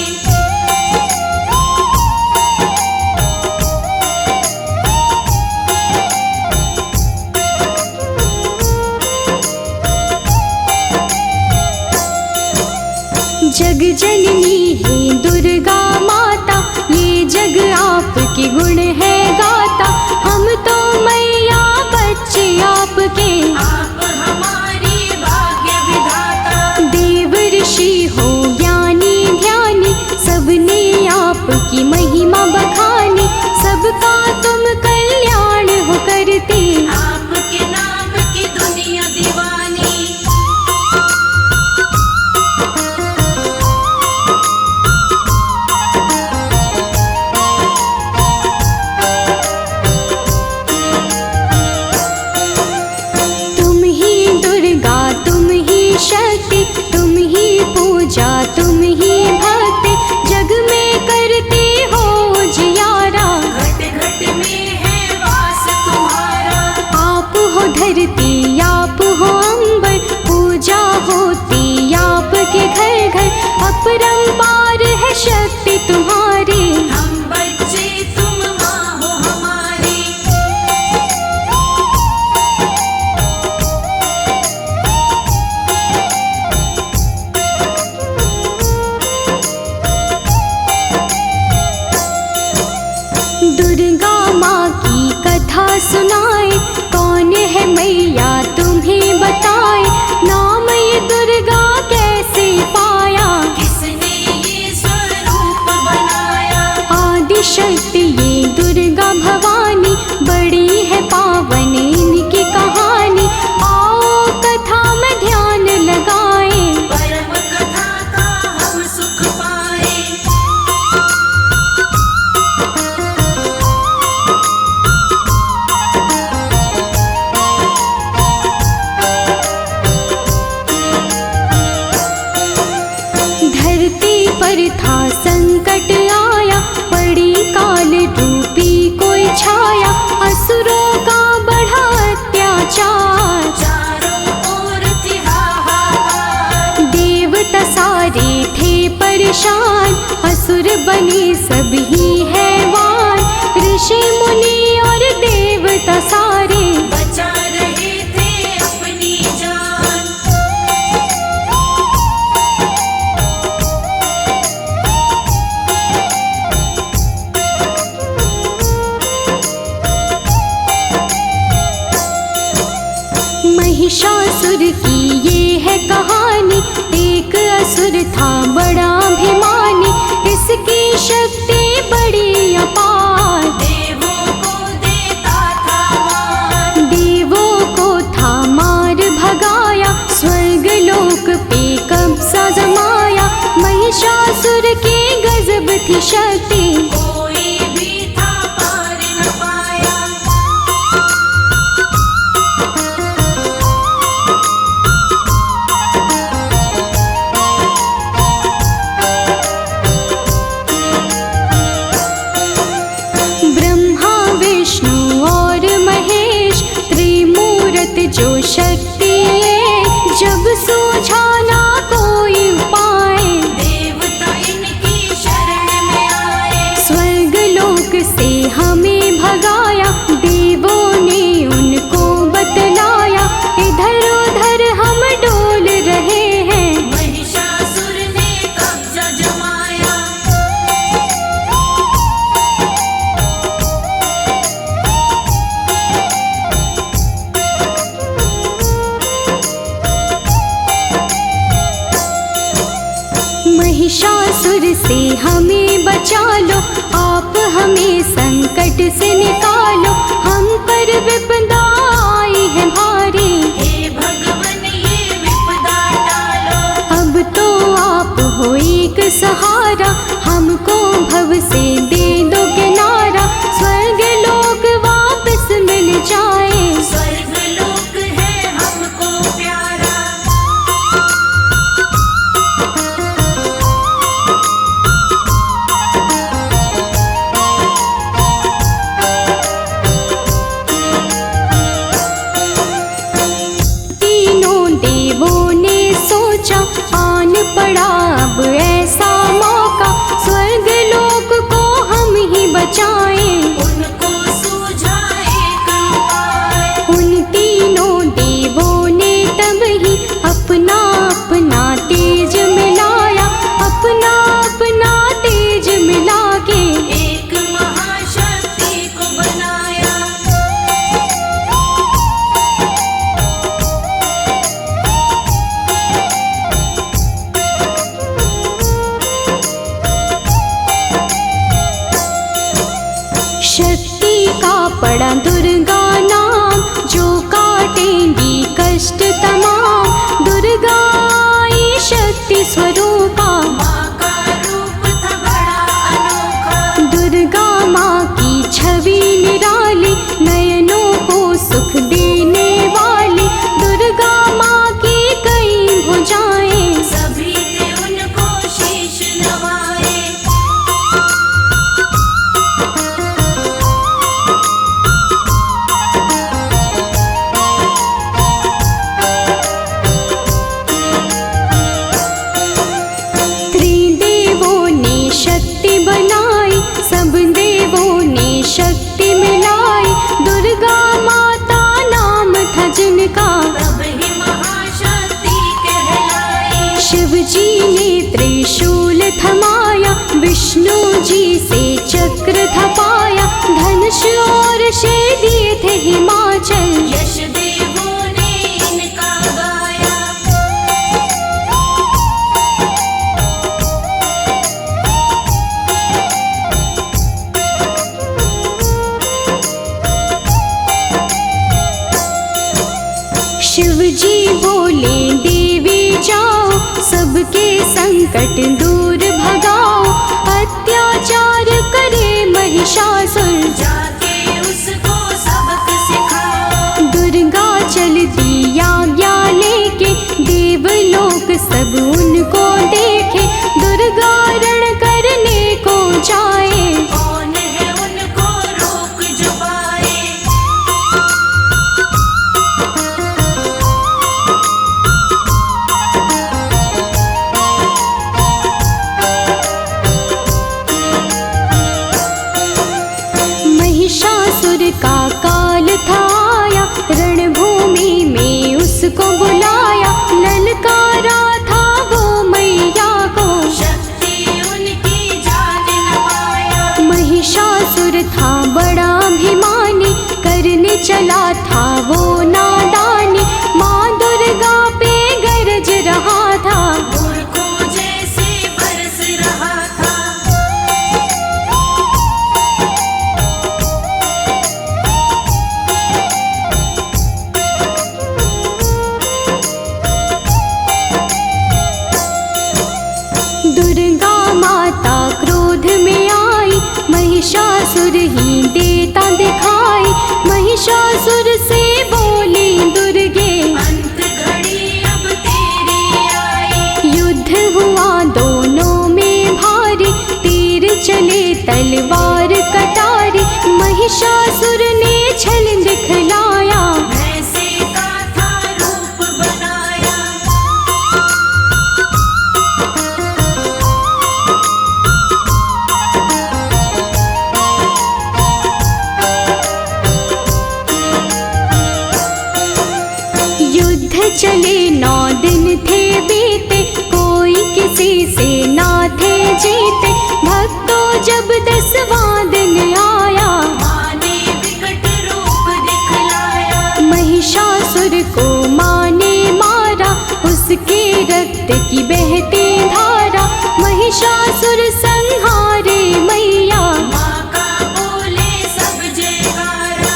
जग जननी है दुर्गा माता, ये जग आपके गुण है गाता। हम तो मैया बच्चे आपके, आप हमारी भाग्य विधाता। देव ऋषि हो ज्ञानी ध्यानी, सबने आपकी महिमा बखानी। सबका तुम कल्याण हो करते, आपके नाम की दुनिया दीवानी। तुम ही दुर्गा तुम ही शक्ति, तुम ही पूजा तुम ही भक्ति। जग में करते हो जियारा, घट घट में है वास तुम्हारा। आप हो धरती आप हो अंबर, पूजा होती आपके घर घर। अपरंपार है शक्ति तुम्हारी, हम बच्चे तुम माँ हो हमारी। दुर्गा माँ की कथा सुनाए, कौन है मैया तुम्हें बताए। नाम ये दुर्गा कैसे पाया, किसने ये स्वरूप बनाया। आदि शक्ति ये दुर्गा भवानी। बड़ी है पावन इनकी कहानी, आओ कथा में ध्यान लगाए। परम कथा का हम सुख पाए। धरती पर था संकट आया, पड़ी काल रूपी कोई छाया। असुरों का बढ़ा अत्याचार, चारों ओर थी हाहाकार। देवता सारे थे परेशान। असुर बने सभी हैवान, ऋषि मुनि और देवता सारे। बचा रहे थे अपनी जान। महिषासुर की ये है कहानी, एक असुर था बड़ा अभिमानी। इसकी शक्ति बड़ी शक्ति, कोई भी था पार न पाया। ब्रह्मा विष्णु और महेश त्रिमूर्त जो शक्ति है, जब सूझा ना कोई उपाय, देवता इनकी शरण में आए। स्वर्ग लोक से हमें भगाया, देवों ने उनको बतलाया, इधर उधर हम डोल रहे हैं। महिषासुर ने कब्जा जमाया। महिषासुर से हमें बचा लो, आप हमें संकट से निकालो, हम पर विपदा आई है भारी, हे भगवन ये विपदा टालो। अब तो आप हो एक सहारा, हमको भव से दे दो किनारा, स्वर्ग लोक वापस मिल जाए। स्वर्ग लोक है हमको प्यारा। तीनों देवों ने सोचा, आन पड़ा अब ऐसा मौका, स्वर्ग लोक को हम ही बचाएं। उनको सूझा एक उपाय। उन तीनों देवों ने तब ही अपना अपना तेज मिलाया, अपना अपना तेज मिला के एक महाशक्ति को बनाया। शक्ति का पड़ा दुर्गा नाम, जो काटेंगी कष्ट तमाम, दुर्गा आई शक्ति स्वरूपा। माँ का रूप था बड़ा अनोखा। दुर्गा माँ की छवि निराली, नयनों को सुख देने वाली, दुर्गा माँ की कई भुजाएं, सभी थे उनको शीश नवाए। त्रिदेवों ने शक्ति बनाई, सब देवों ने शक्ति मिलाई, दुर्गा माता नाम था जिनका, तब ही महाशक्ति कहलाई। शिव जी ने त्रिशूल थमाया, विष्णु जी से चक्र थपाया, धनुष और शे दिए थे हिमाचल, यश देवों ने इनका गाया। शिव जी बोले देवी जाओ, सबके संकट दूर भगाओ, अत्याचार करे महिषासुर, जाके उसको सबक सिखाओ। दुर्गा चलती आज्ञा लेके, देवलोक सब उनको देखे, दुर्गा रण करने को जाए। कौन है उनको रोक जो पाए। महिषासुर का काल था आया, रणभूमि में उसको बुलाया, ललकारा था वो मैया को, शक्ति उनकी जान न पाया। महिषासुर था बड़ा अभिमानी, करने चला था वो नादानी, माँ दुर्गा पे गरज रहा था, मूर्खों जैसे बरस रहा था। दुर्गा माता क्रोध में महिषासुर ही देता दिखाई, महिषासुर से बोली दुर्गे अंत घड़ी अब तेरी आई। युद्ध हुआ दोनों में भारी, तीर चले तलवार कटारी, महिषासुर ने छल दिखलाया, वैसे का था रूप बनाया। युद्ध चले 9 दिन थे बीते, कोई किसी से ना थे जीते, भक्तों जब 10वां दिन आया, माँ ने विकट रूप दिखलाया। महिषासुर को माँ ने मारा, उसके रक्त की बहती धारा, महिषासुर संहारे मैया, माँ का बोले सब जयकारा।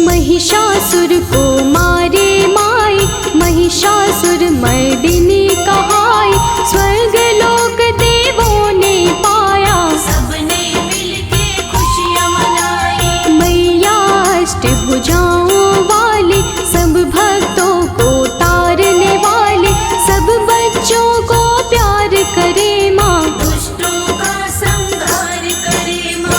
महिषासुर को मारे माई, महिषासुर मर्दिनी कहाई, स्वर्ग लोक देवों ने पाया, सबने मिलके खुशियाँ मनाई। मैया अष्टभुजाओं वाली, सब भक्तों को तारने वाली, सब बच्चों को प्यार करे माँ, दुष्टों का संहार करे माँ।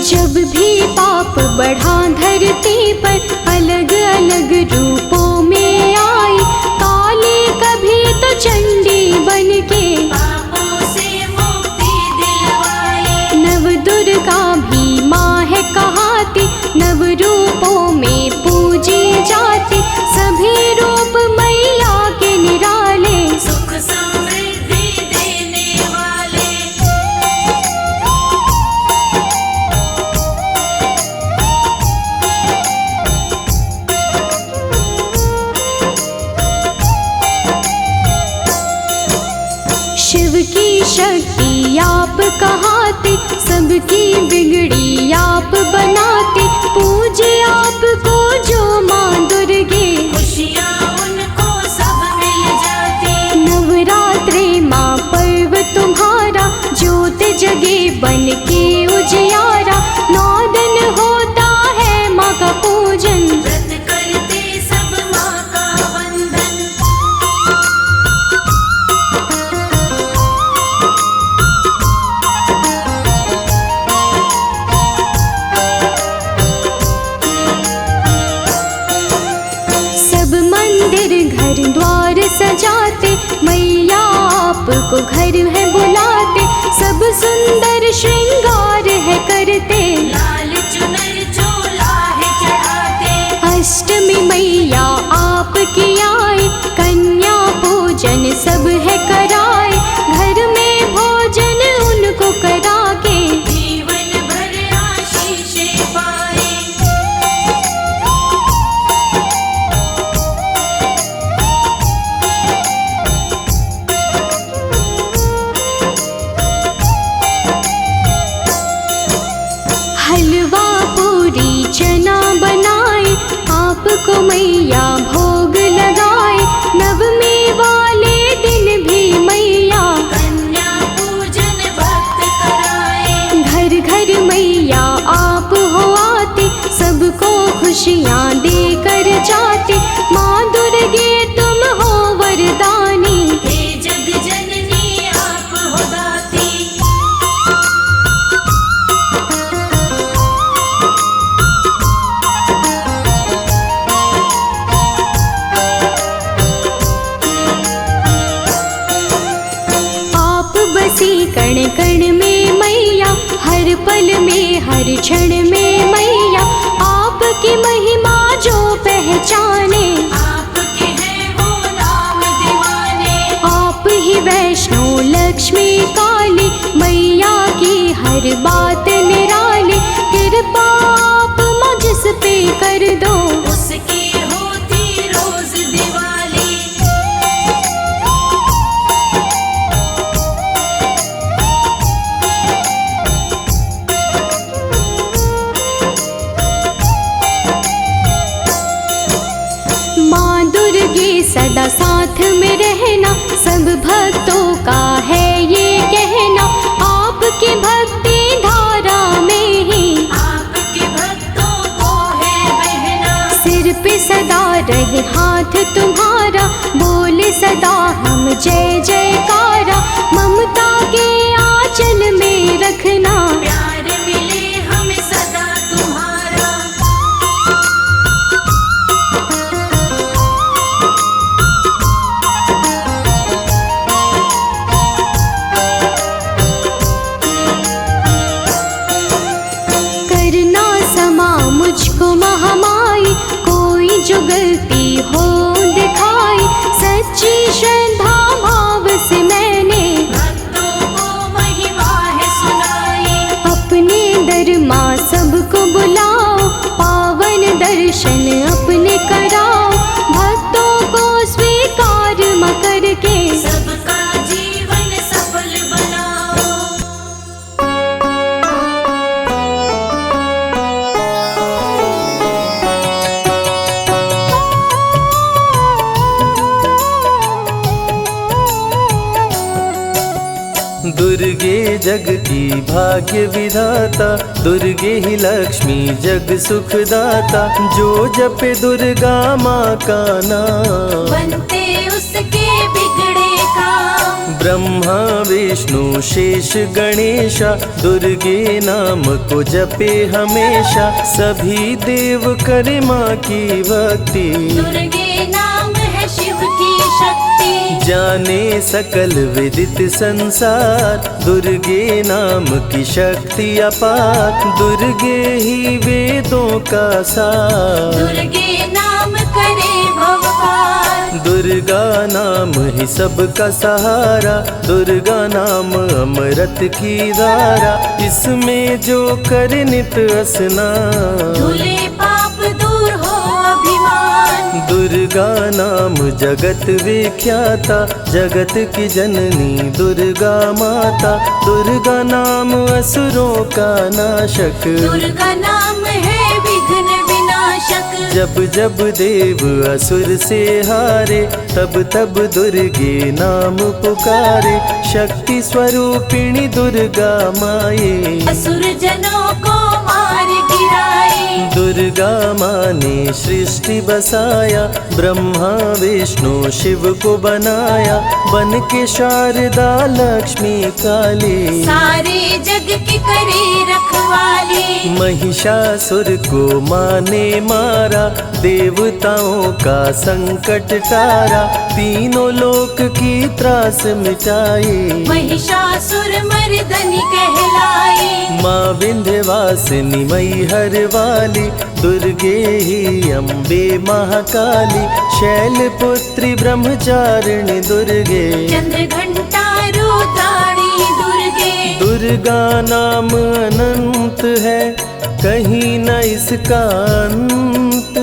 जब भी पाप बढ़ा धरती पर, अलग अलग रूपों में आई, काली कभी तो चंडी बन के, पापों से मुक्ति दिलवाई। नव दुर्गा भी माँ है कहाती, नव रूपों में पूजी जाती, सभी रूप मैया के निराले, सुख समृद्धि देने वाले। शिव की शक्ति आप कहाते, सबकी बिगड़ी आप बनाते, पूजे आपको जो माँ दुर्गे, खुशियाँ उनको सब मिल जाती। नवरात्रे माँ पर्व तुम्हारा, ज्योत जगे बन के उजियारा, 9 दिन होता है माँ का पूजन, व्रत करते सब माँ का वंदन। सब मंदिर घर द्वार सजाते, मैया आपको घर है बुलाते, सब सुंदर श्रृंगार है करते, लाल चुनर चोला है चढ़ाते। अष्टमी मैया आपकी आए, कन्या पूजन सब है कराए, घर में भोजन उनको करा के, जीवन भर आशीषें पाए। हलवा पूरी चना बनाए, आपको मैया भोग लगाए, नवमी वाले दिन भी मैया, कन्या पूजन भक्त कराए। घर घर मैया आप हो आते, सबको खुशियाँ देकर जाते, माँ दुर्गे तुम हो वरदानी, हे जग जननी आप हो दाती। आप बसी कण कण में मैया, हर पल में हर क्षण में मैया, आपकी महिमा जो पहचाने, आपके हैं वो नाम दीवाने। आप ही वैष्णो लक्ष्मी काली, मैया की हर बात निराली, कृपा आप मुझ पे कर दो, उस भक्तों का है ये कहना, आपकी भक्ति धारा में ही आपके भक्तों को है बहना। सिर पे सदा रहे हाथ तुम्हारा, बोले सदा हम जय जयकारा। ममता के आंचल में रखना, प्यार मिले हमें सदा तुम्हारा। करना समा मुझको महामाई, कोई जो गलती हो दिखाई। सच्ची श्रद्धा भाव से मैंने भक्तों को महिमा है सुनाई। अपने दर माँ सबको बुलाओ, पावन दर्शन अपने कराओ। भक्तों को स्वीकार म करके सबका जीवन सफल बनाओ। दुर्गे जग की भाग्य विधाता, दुर्गे ही लक्ष्मी जग सुखदाता। जो जपे दुर्गा माँ का नाम, बनते उसके बिगड़े काम। ब्रह्मा विष्णु शेष गणेशा, दुर्गे नाम को जपे हमेशा। सभी देव करे माँ की भक्ति, दुर्गे नाम है शिव की शक्ति। जाने सकल विदित संसार, दुर्गे नाम की शक्ति अपार। दुर्गे ही वेदों का सार, दुर्गे नाम करे भव पार। दुर्गा नाम ही सबका सहारा। दुर्गा नाम अमृत की धारा, इसमें जो करे नित स्नान। धुले पाप दूर हो अभिमान। दुर्गा नाम जगत विख्याता, जगत की जननी दुर्गा माता। दुर्गा नाम असुरों का नाशक, दुर्गा नाम है विघ्न विनाशक। जब जब देव असुर से हारे, तब तब दुर्गे नाम पुकारे। शक्ति स्वरूपिणी दुर्गा माये, असुर जनों को मार गिराए। दुर्गा माँ ने सृष्टि बसाया, ब्रह्मा विष्णु शिव को बनाया। बन के शारदा लक्ष्मी काली, सारे जग की करे रखवाली। महिषासुर को माँ ने मारा, देवताओं का संकट टारा। तीनों लोक की त्रास मिटाई, महिषासुर मर्दनी कहलाई। माँ विंध्यवासिनी मैहर वाली, दुर्गे ही अम्बे महाकाली। शैलपुत्री ब्रह्मचारिणी दुर्गे, चंद्र घंटा रुद्राणी दुर्गे। दुर्गा नाम अनंत है, कहीं न इसका अंत।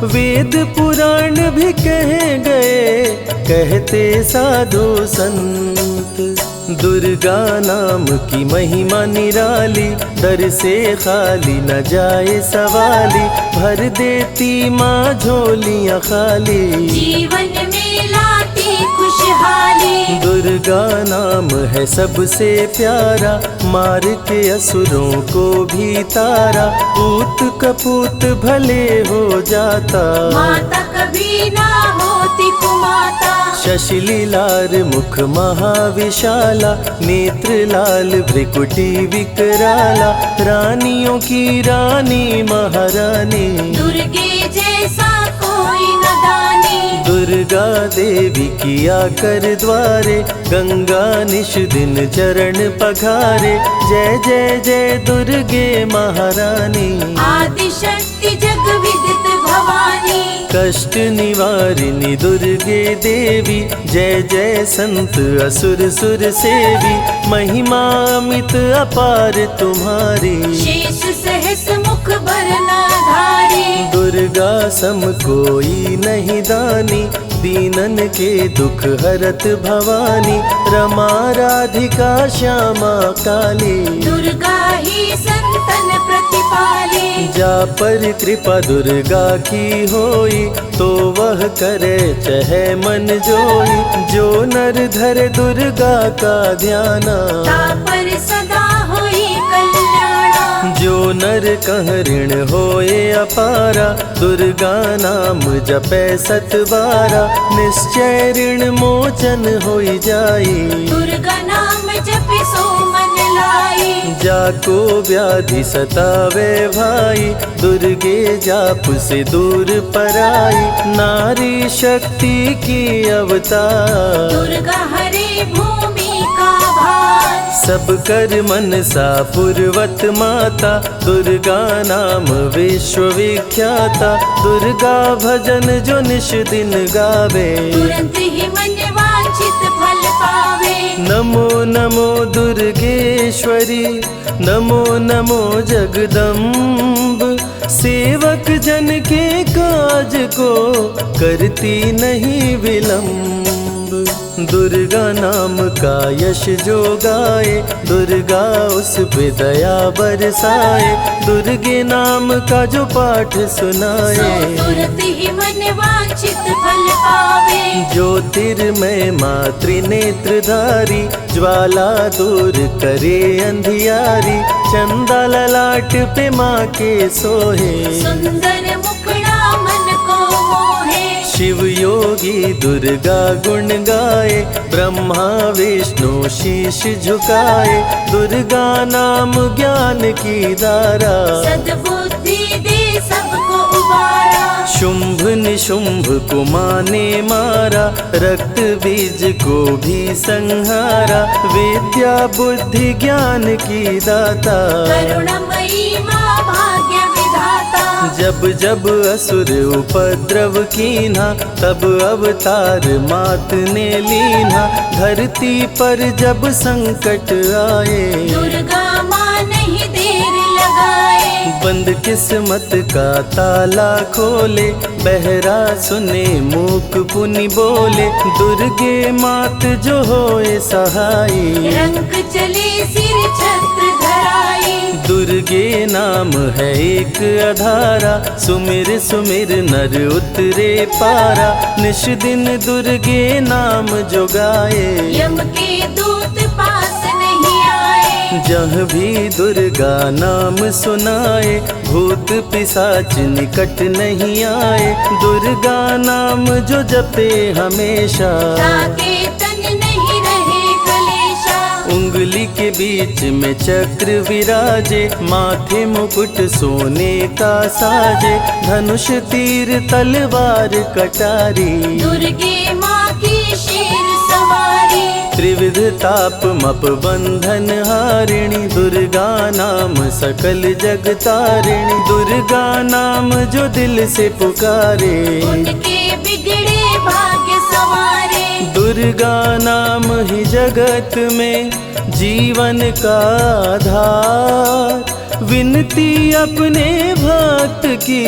वेद पुराण भी कह गए, कहते साधु संत। दुर्गा नाम की महिमा निराली, दर से खाली न जाए सवाली। भर देती माँ झोलियाँ खाली, जीवन में लाती खुशहाली। दुर्गा नाम है सबसे प्यारा, मार के असुरों को भी तारा। पूत कपूत भले हो जाता, माता कभी ना होती कुमाता। शशिलीलार मुख महाविशाला, नेत्र लाल भ्रिकुटी विकराला। रानियों की रानी महारानी, दुर्गे जैसा कोई न दानी। दुर्गा देवी किया कर द्वारे, गंगा निश दिन चरण पखारे। जय जय जय दुर्गे महारानी, आदि शक्ति जग विदित भवानी। कष्ट निवारिणी दुर्गे देवी, जय जय संत असुर सुर सेवी। महिमा अमित अपार तुम्हारी, शेष सहस मुख भरना धारी। दुर्गा सम कोई नहीं दानी, दीनन के दुख हरत भवानी। रमा राधिका श्यामा काली, दुर्गा ही संतन प्रतिपाली। जा पर कृपा दुर्गा की होई, तो वह करे चहे मन जोई। जो नर धरे दुर्गा का ध्याना, तापर सदा होई कल्याणा। जो नर कह ऋण होए अपारा, दुर्गा नाम जपे सतबारा। निश्चय ऋण मोचन होई जाई, दुर्गा नाम जपे सो मन लाई। जाको व्याधि सतावे भाई, दुर्गे जाप से दूर पराई। नारी शक्ति की अवतार, दुर्गा हरे भूमि का भार। सब कर मन सा पूर्वत माता, दुर्गा नाम विश्व विख्याता। दुर्गा भजन जो निश दिन गावे, तुरंत ही मन वांछित फल पावे। नमो नमो दुर्गेश्वरी, नमो नमो जगदम्ब। सेवक जन के काज को करती नहीं विलम्ब। दुर्गा नाम का यश जो गाए, दुर्गा उस पे दया बरसाए। दुर्गे नाम का जो पाठ सो सुनाए, तुरंत ही मन वांछित फल पावे। ज्योतिर्मय मातृ नेत्रधारी, ज्वाला दूर करे अंधियारी। चंदा ललाट पे माँ के सोहे, सुंदर मुखड़ा मन को मोहे। शिव योगी दुर्गा गुण गाए, ब्रह्मा विष्णु शीश झुकाए। दुर्गा नाम ज्ञान की धारा, सद्बुद्धि दे सबको उबारा। शुंभ निशुंभ को माने मारा, रक्त बीज को भी संहारा। विद्या बुद्धि ज्ञान की दाता, करुणामयी माँ भाग्य विधाता। जब जब असुर उपद्रव कीन्हा, तब अवतार मात ने लीन्हा। धरती पर जब संकट आए, दुर्गा माँ नहीं देर लगाए। बंद किस्मत का ताला खोले, बहरा सुने मूक पुनि बोले। दुर्गे मात जो होए सहाई, रंग चले सिर छत्र धराई। दुर्गे नाम है एक आधारा, सुमिर सुमिर नर उतरे पारा। निश दिन दुर्गे नाम जो गाए, यम के दूत पास नहीं आए। जहाँ भी दुर्गा नाम सुनाए, भूत पिशाच निकट नहीं आए। दुर्गा नाम जो जपे हमेशा, ताके तन नहीं रहे कलेशा। उंगली के बीच में चक्र विराजे, माथे मुकुट सोने का साजे। धनुष तीर तलवार कटारी, दुर्गे माँ की शेर सवारी। त्रिविध ताप मप बंधन हारिणी, दुर्गा नाम सकल जग तारिणी। दुर्गा नाम जो दिल से पुकारे, उनके बिगड़े भाग्य सवारे। दुर्गा नाम ही जगत में जीवन का आधार। विनती अपने भक्त की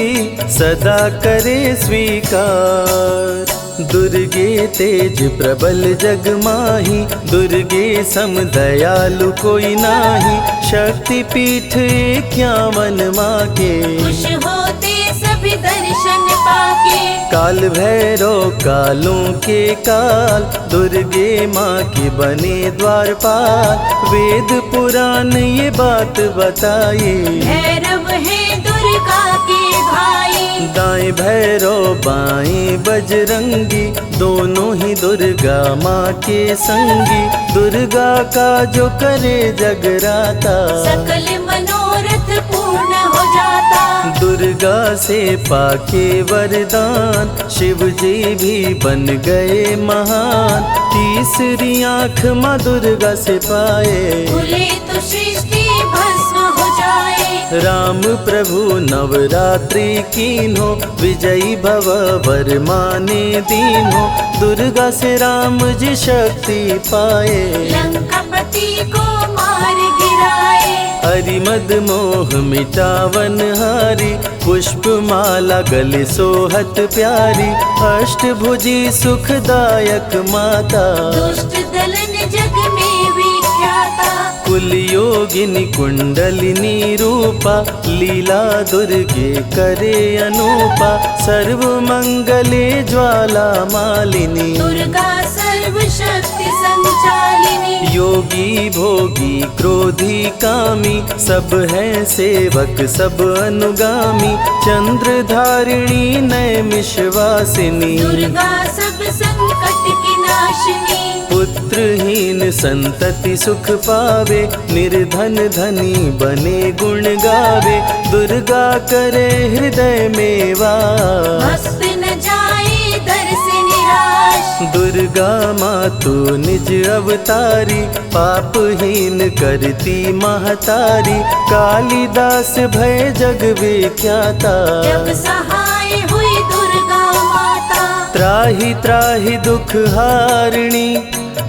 सदा करे स्वीकार। दुर्गे तेज प्रबल जग माही, दुर्गे सम दयालु कोई नाही। शक्ति पीठ 51 माँ के, खुश होते सभी दर्शन पाके। काल भैरव कालों के काल, दुर्गे माँ के बने द्वारपाल। वेद पुराण ये बात बताई, भैरव है दुर्गा के भाई। दाएं भैरव बाएं बजरंगी, दोनों ही दुर्गा माँ के संगी। दुर्गा का जो करे जगराता, सकल मनोरथ पूर्ण हो जाता। दुर्गा से पाके वरदान, शिव जी भी बन गए महान। तीसरी आँख माँ दुर्गा से पाए, खुले तो सृष्टि भस्म हो जाए। राम प्रभु नवरात्रि कीन्हो, विजयी भव वर माने दीन्हो। दुर्गा से राम जी शक्ति पाए, लंकापति को मार गिराए। हरिमद मोह मिटावन हारी, पुष्प माला गले सोहत प्यारी। अष्टभुजी सुखदायक माता, दुष्ट दलन जग में विख्याता। कुल योगिनी कुंडलिनी रूपा, लीला दुर्गे करे अनूपा, सर्व मंगले ज्वाला मालिनी, दुर्गा सर्वशक्ति संचालिनी, योगी भोगी क्रोधी कामी, सब हैं सेवक सब अनुगामी, चंद्र धारिणी नैमिषवासिनी, दुर्गा सब संकट की नाशिनी, पुत्रहीन संतति सुख पावे, निर्धन धनी बने गुण गावे, दुर्गा करे हृदय में वास, भक्त न जाए दर से निराश, दुर्गा माँ तू निज अवतारी, पापहीन करती महतारी, कालिदास भय जग विख्याता, जब सहाय हुई दुर्गा माता, त्राहि त्राहि दुख हारिणी,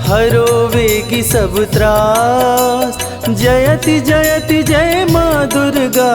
हरो वेगी सब त्रास, जयति जयति जय माँ दुर्गा,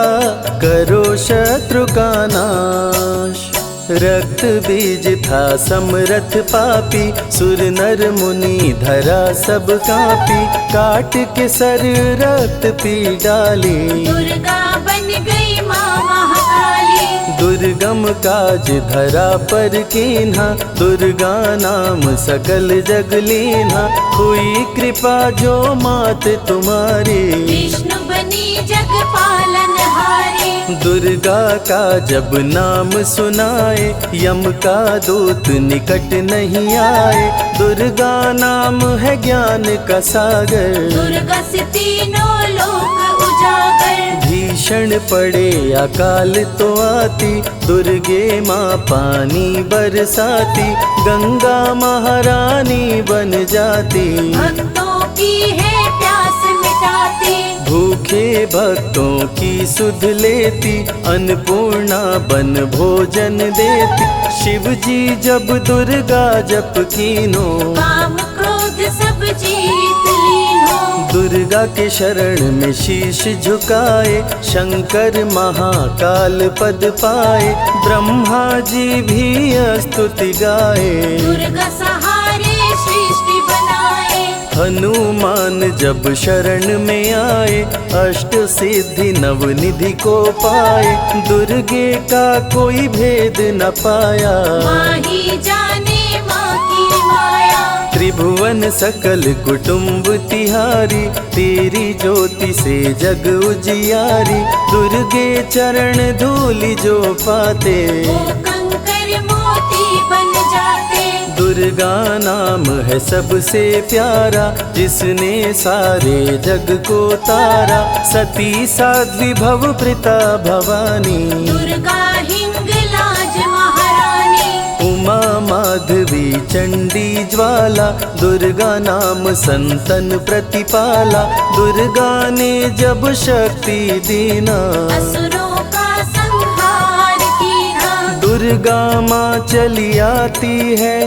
करो शत्रु का नाश, रक्त बीज था समरथ पापी, सुर नर मुनि धरा सब कापी, काट के सर रक्त पी डाली, दुर्गा बन गई माँ महाकाली, दुर्गम काज धरा पर कीन्हा, दुर्गा नाम सकल जग लीन्हा, हुई कृपा जो मात तुम्हारी, विष्णु बनी जग पालन हारी, दुर्गा का जब नाम सुनाए, यम का दूत निकट नहीं आए, दुर्गा नाम है ज्ञान का सागर, दुर्गा से तीनों लोक उजागर, भीषण पड़े अकाल तो आती, दुर्गे माँ पानी बरसाती, गंगा महारानी बन जाती, भक्तों की है प्यास मिटाती, भूखे भक्तों की सुध लेती, अन्नपूर्णा बन भोजन देती, शिव जी जब दुर्गा जप कीनो, काम क्रोध सब जीत लीनो, दुर्गा के शरण में शीश झुकाए, शंकर महाकाल पद पाए, ब्रह्मा जी भी स्तुति गाए, दुर्गा सहारे सृष्टि बनाए, हनुमान जब शरण में आए, अष्ट सिद्धि नवनिधि को पाए, दुर्गे का कोई भेद न पाया, माही जाने माँ की माया, त्रिभुवन सकल कुटुंब तिहारी, तेरी ज्योति से जग उजियारी, दुर्गे चरण धूलि जो पाते, वो कंकर मोती बन जाते, दुर्गा नाम है सबसे प्यारा, जिसने सारे जग को तारा, सती साध्वी भव प्रीता भवानी, दुर्गा हिंगलाज महारानी, उमा माधवी चंडी ज्वाला, दुर्गा नाम संतन प्रतिपाला, दुर्गा ने जब शक्ति दीना, असुरों का संहार कीना, दुर्गा माँ चली आती है,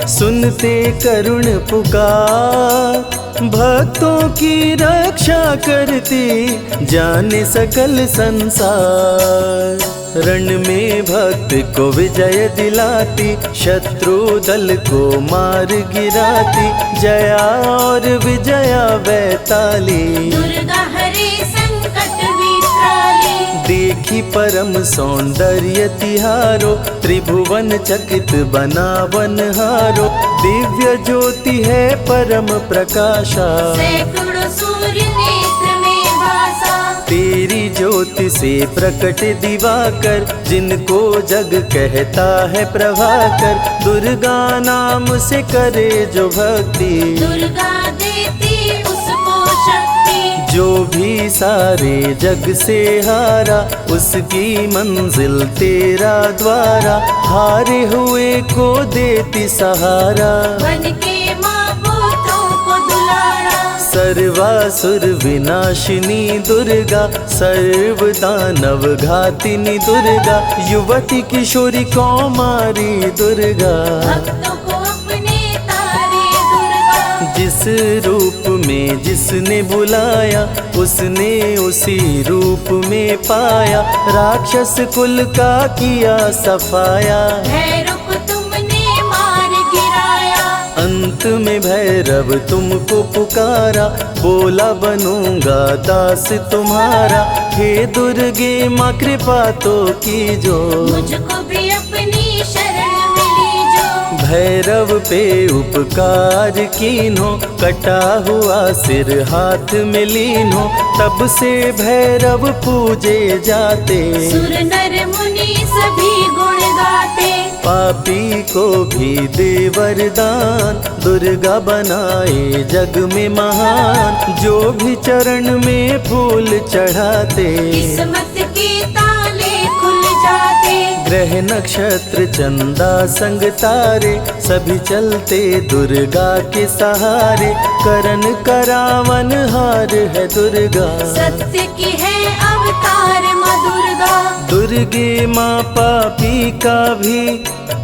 सुनते करुण पुकार, भक्तों की रक्षा करती, जाने सकल संसार, रण में भक्त को विजय दिलाती, शत्रु दल को मार गिराती, जया और विजया वैताली, दुर्गा हरे संकट विकराली, देखी परम सौंदर्य तिहारो, त्रिभुवन चकित बनावन हारो, दिव्य ज्योति है परम प्रकाशा, सैकड़ों सूर्य नेत्र में भासा, तेरी ज्योति से प्रकट दिवाकर, जिनको जग कहता है प्रभाकर, दुर्गा नाम से करे जो भक्ति, दुर्गा देती उसको शक्ति, जो भी सारे जग से हारा, उसकी मंजिल तेरा द्वारा, हारे हुए को देती सहारा, बन के माँ पुत्रों को दुलारा, सर्वासुर विनाशिनी दुर्गा, सर्व दानव घातिनी दुर्गा, युवती किशोरी कौमारी दुर्गा, भक्तों को अपने तारे दुर्गा, जिस रूप में जिसने बुलाया, उसने उसी रूप में पाया, राक्षस कुल का किया सफाया, भैरव को तुमने मार गिराया, अंत अंत में भैरव तुमको पुकारा, बोला बनूंगा दास तुम्हारा। हे दुर्गे माँ कृपा तो कीजो, मुझको भी अपनी शरण में लीजो। भैरव पे उपकार कीन्हो, कटा हुआ सिर हाथ में लीन्हो। तब से भैरव पूजे जाते, सुर नर मुनि सभी गुण गाते। पापी को भी दे वरदान, दुर्गा बनाए जग में महान। जो भी चरण में फूल चढ़ाते, किस्मत के ताले खुल जाते। ग्रह नक्षत्र चंदा संग तारे, सभी चलते दुर्गा के सहारे। करन करावन हार है दुर्गा, सत्य की है अवतार माँ दुर्गा। दुर्गे माँ पापी का भी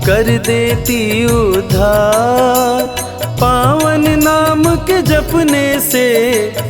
कर देती उद्धार। पावन नाम के जपने से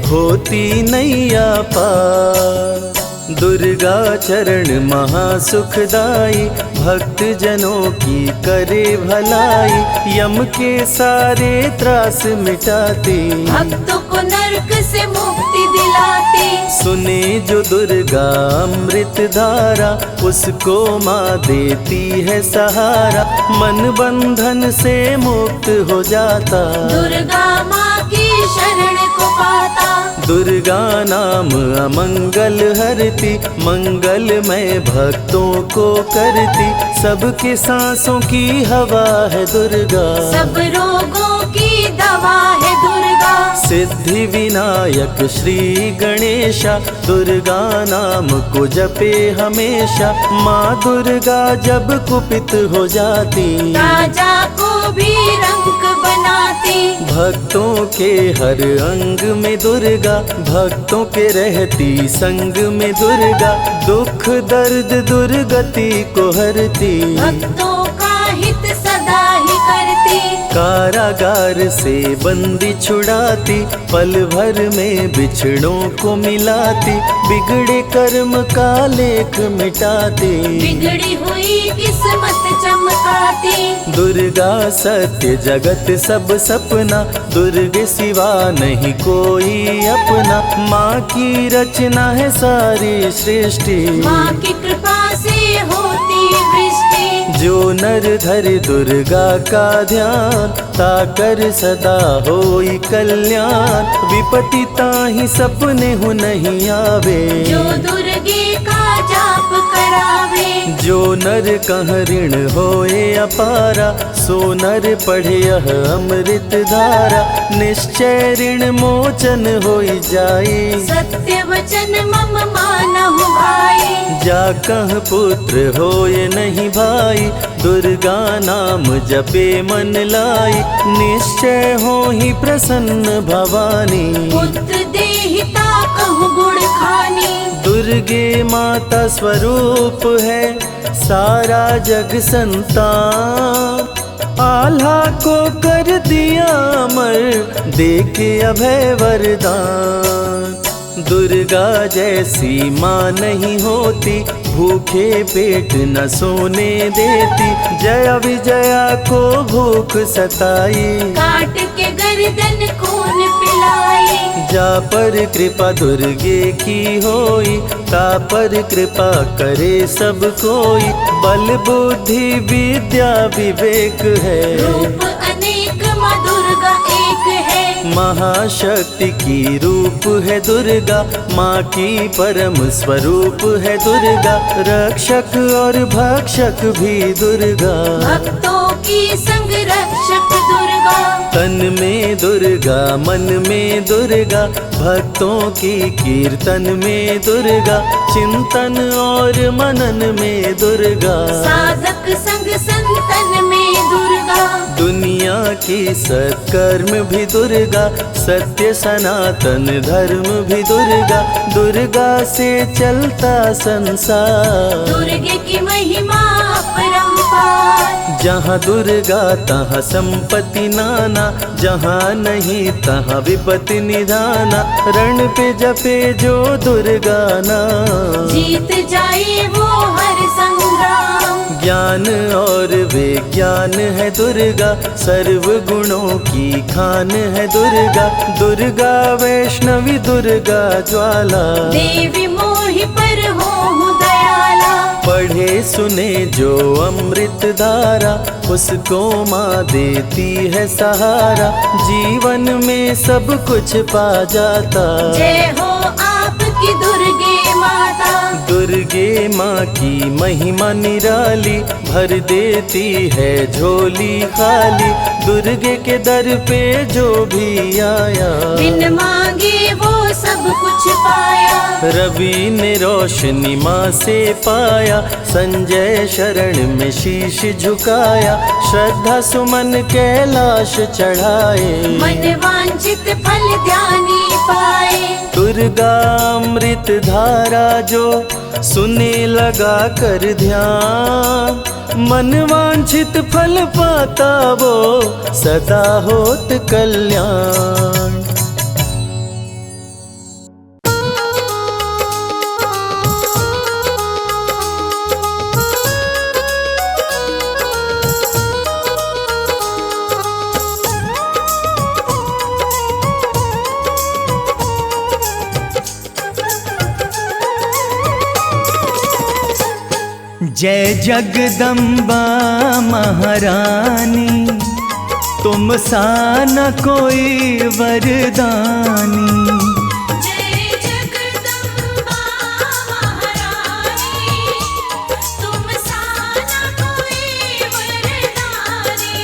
होती नैया पार। दुर्गा चरण महासुखदाई, भक्त जनों की करे भलाई। यम के सारे त्रास मिटाती, भक्तों को नरक से मुक्ति दिलाते। सुने जो दुर्गा अमृत धारा, उसको माँ देती है सहारा। मन बंधन से मुक्त हो जाता, दुर्गा माँ की शरण को पाता। दुर्गा नाम अमंगल हरती, मंगलमय भक्तों को करती। सबके सांसों की हवा है दुर्गा, सब रोगों की दवा है दुर्गा। सिद्धि विनायक श्री गणेशा, दुर्गा नाम को जपे हमेशा। माँ दुर्गा जब कुपित हो जाती, राजा को भी रंक बनाती। भक्तों के हर अंग में दुर्गा, भक्तों के रहती संग में दुर्गा। दुख दर्द दुर्गति को हरती, भक्तों का हित सदा ही करती। कारागार से बंदी छुड़ाती, पल भर में बिछड़ों को मिलाती। बिगड़े कर्म का लेख मिटाती, बिगड़ी हुई किस्मत चमकाती। दुर्गा सत्य जगत सब सपना, दुर्गे सिवा नहीं कोई अपना। माँ की रचना है सारी सृष्टि, माँ की कृपा से होती वृष्टि। जो नर धरे दुर्गा का ध्यान, ताकर सदा होई कल्याण। विपत्ति ताहि सपने हो नहीं आवे, जो दुर्गे का जाप करावे। जो नर कह ऋण होए अपारा, सो नर पढ़े यह अमृत धारा। निश्चय ऋण मोचन होई जाए, सत्य वचन मम मानहु भाई। जा कह पुत्र होए नहीं भाई, दुर्गा नाम जपे मन लाई। निश्चय हो ही प्रसन्न भवानी, पुत्र देहिता कहु गुण खानी। दुर्गे माता स्वरूप है सारा जग संतान। आल्हा को कर दिया अमर, देके अभय वरदान। दुर्गा जैसी माँ नहीं होती, भूखे पेट न सोने देती। जया विजया को भूख सताई, काट के गर्दन खून पिलाई। जा पर कृपा दुर्गे की होई, ता पर कृपा करे सब कोई। बल बुद्धि विद्या विवेक है, रूप अनेक माँ दुर्गा एक है। महाशक्ति की रूप है दुर्गा, माँ की परम स्वरूप है दुर्गा। रक्षक और भक्षक भी दुर्गा, भक्तों की संग रक्षक दुर्गा। तन में दुर्गा मन में दुर्गा, भक्तों की कीर्तन में दुर्गा। चिंतन और मनन में दुर्गा, साधक संग संतन में दुर्गा। दुनिया की सत्कर्म भी दुर्गा, सत्य सनातन धर्म भी दुर्गा। दुर्गा से चलता संसार, दुर्गे की महिमा अपरंपार। जहाँ दुर्गा तहाँ संपत्ति नाना, जहाँ नहीं तहाँ विपत्ति निधाना। रण पे जपे जो दुर्गा नाम, जीत जाए वो हर संग्राम। ज्ञान और विज्ञान है दुर्गा, सर्व गुणों की खान है दुर्गा। दुर्गा वैष्णवी दुर्गा ज्वाला, देवी मोहि पर हो दयाला। पढ़े सुने जो अमृत धारा, उसको माँ देती है सहारा। जीवन में सब कुछ पा जाता। जय हो आपकी दुर्गे माता। दुर्गे माँ की महिमा निराली, भर देती है झोली खाली। दुर्गे के दर पे जो भी आया, बिन मांगे वो सब कुछ पाया। रवि ने रोशनी माँ से पाया, संजय शरण में शीश झुकाया। श्रद्धा सुमन कैलाश चढ़ाए, मन वांछित फल ध्यानी पाए। दुर्गा अमृत धारा जो सुने लगा कर ध्यान, मन वांछित फल पाता वो सदा होत कल्याण। जय जगदम्बा महारानी, तुम सा न कोई वरदानी। जय जगदम्बा महारानी, तुम सा न कोई वरदानी।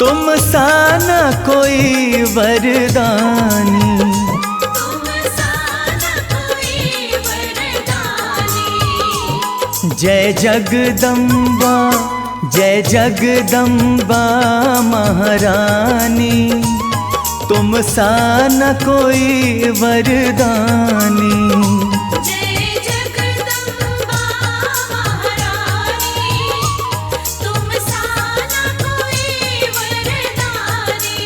तुम सा न कोई वरदानी। जय जगदम्बा, जय जगदम्बा महारानी, तुम सा न कोई वरदानी। जय जगदम्बा महारानी, तुम सा न कोई वरदानी।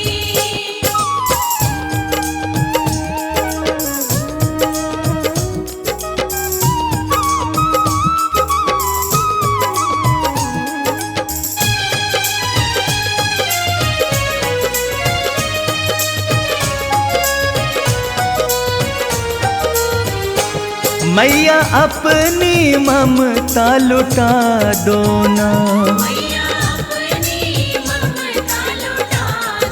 मैया अपनी ममता लुटा दो ना, मैया अपनी ममता लुटा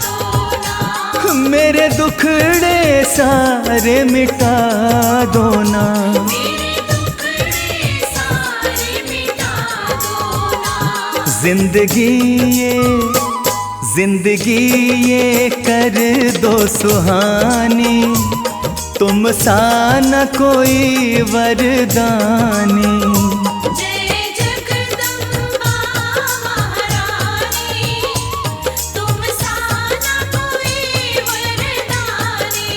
दो ना। मेरे दुखड़े सारे मिटा दो ना। मेरे दुखड़े सारे मिटा दो ना। जिंदगी ये कर दो सुहानी, तुम सा न कोई वरदानी। जय जगदम्बा महारानी, तुम सा न कोई वरदानी।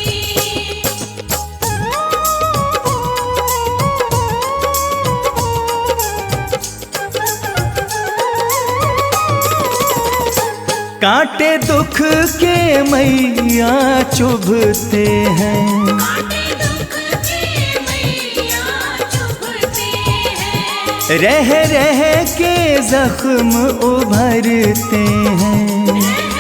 कांटे दुख के मैया चुभते हैं, कांटे दुख के मैया चुभते हैं। रह रह के जख्म उभरते हैं। रह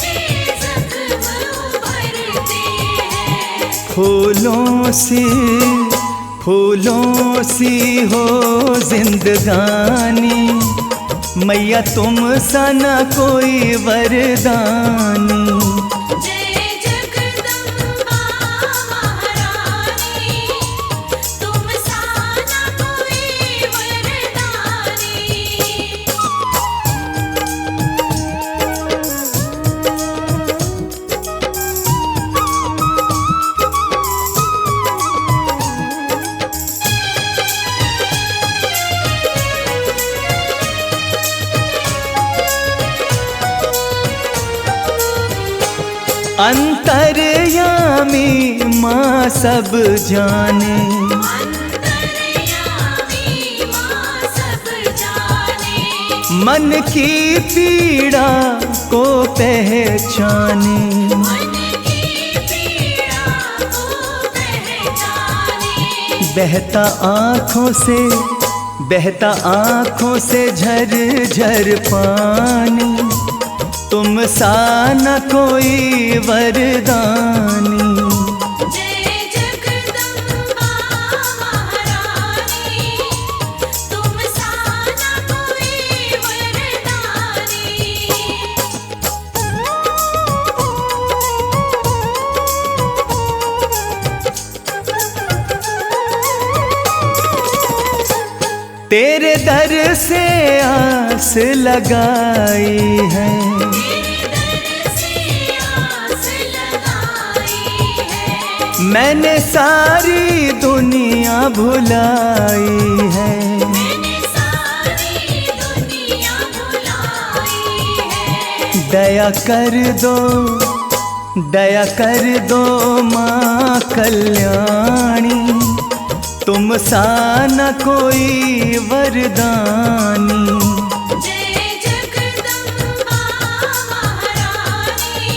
के जख्म उभरते हैं। फूलों सी हो जिंदगानी, मैया तुम सा न कोई वरदानी। जय जगदम्बा महारानी, तुम सा न कोई वरदानी। अंतर्यामी माँ सब जाने, अंतर्यामी माँ सब जाने। मन की पीड़ा को पहचाने। मन की पीड़ा को पहचाने। बहता बहता आँखों से झर झर पानी, तुम सा न कोई वरदानी। जय जगदम्बा महारानी, तुम सा न कोई वरदानी। तेरे दर से आस लगाई है, तेरे दर से आस लगाई है। मैंने सारी दुनिया भुलाई है। मैंने सारी दुनिया भुलाई है। दया कर दो माँ कल्याणी, तुम सा न कोई वरदानी। जय जगदम्बा महारानी,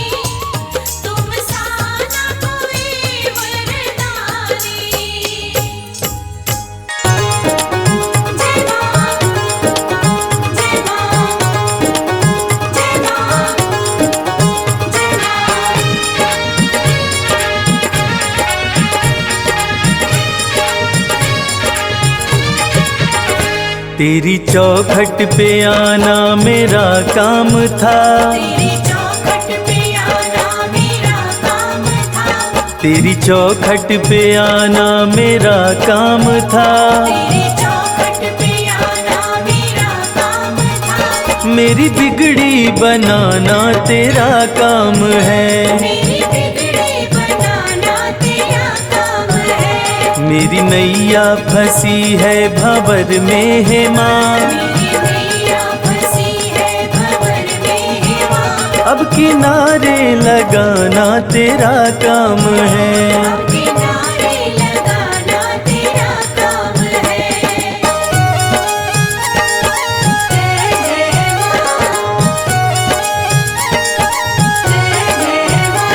तुम सा न कोई वरदानी। जय माँ, जय माँ, जय माँ, जय माँ। तेरी चौखट पे आना मेरा काम था, तेरी चौखट पे आना मेरा काम था। तेरी चौखट पे आना मेरा काम था। तेरी चौखट पे आना मेरा काम था। मेरी बिगड़ी बनाना तेरा काम है। मेरी बिगड़ी बनाना तेरा काम है। मेरी नैया फंसी है भंवर में है माँ, मेरी नैया फंसी है भंवर में है माँ। अब किनारे लगाना तेरा काम है। अब किनारे लगाना तेरा काम है। जय जय माँ, जय जय माँ।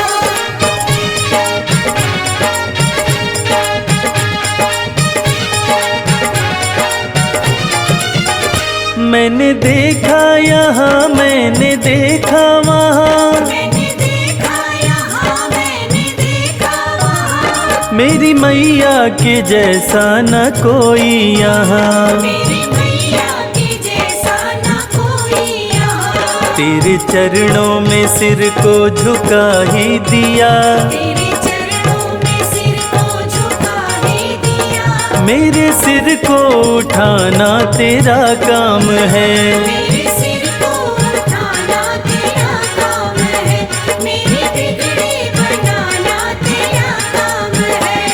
मैंने देखा यहाँ मैंने देखा वहाँ, मैंने देखा यहाँ मैंने देखा वहाँ। मेरी मैया के जैसा न कोई यहाँ। मेरी मैया के जैसा न कोई यहाँ। तेरे चरणों में सिर को झुका ही दिया, तेरे चरणों में सिर को झुका ही दिया। मेरे सिर को उठाना तेरा काम है। मेरे सिर को उठाना तेरा काम है। मेरी बिगड़ी बनाना तेरा काम है।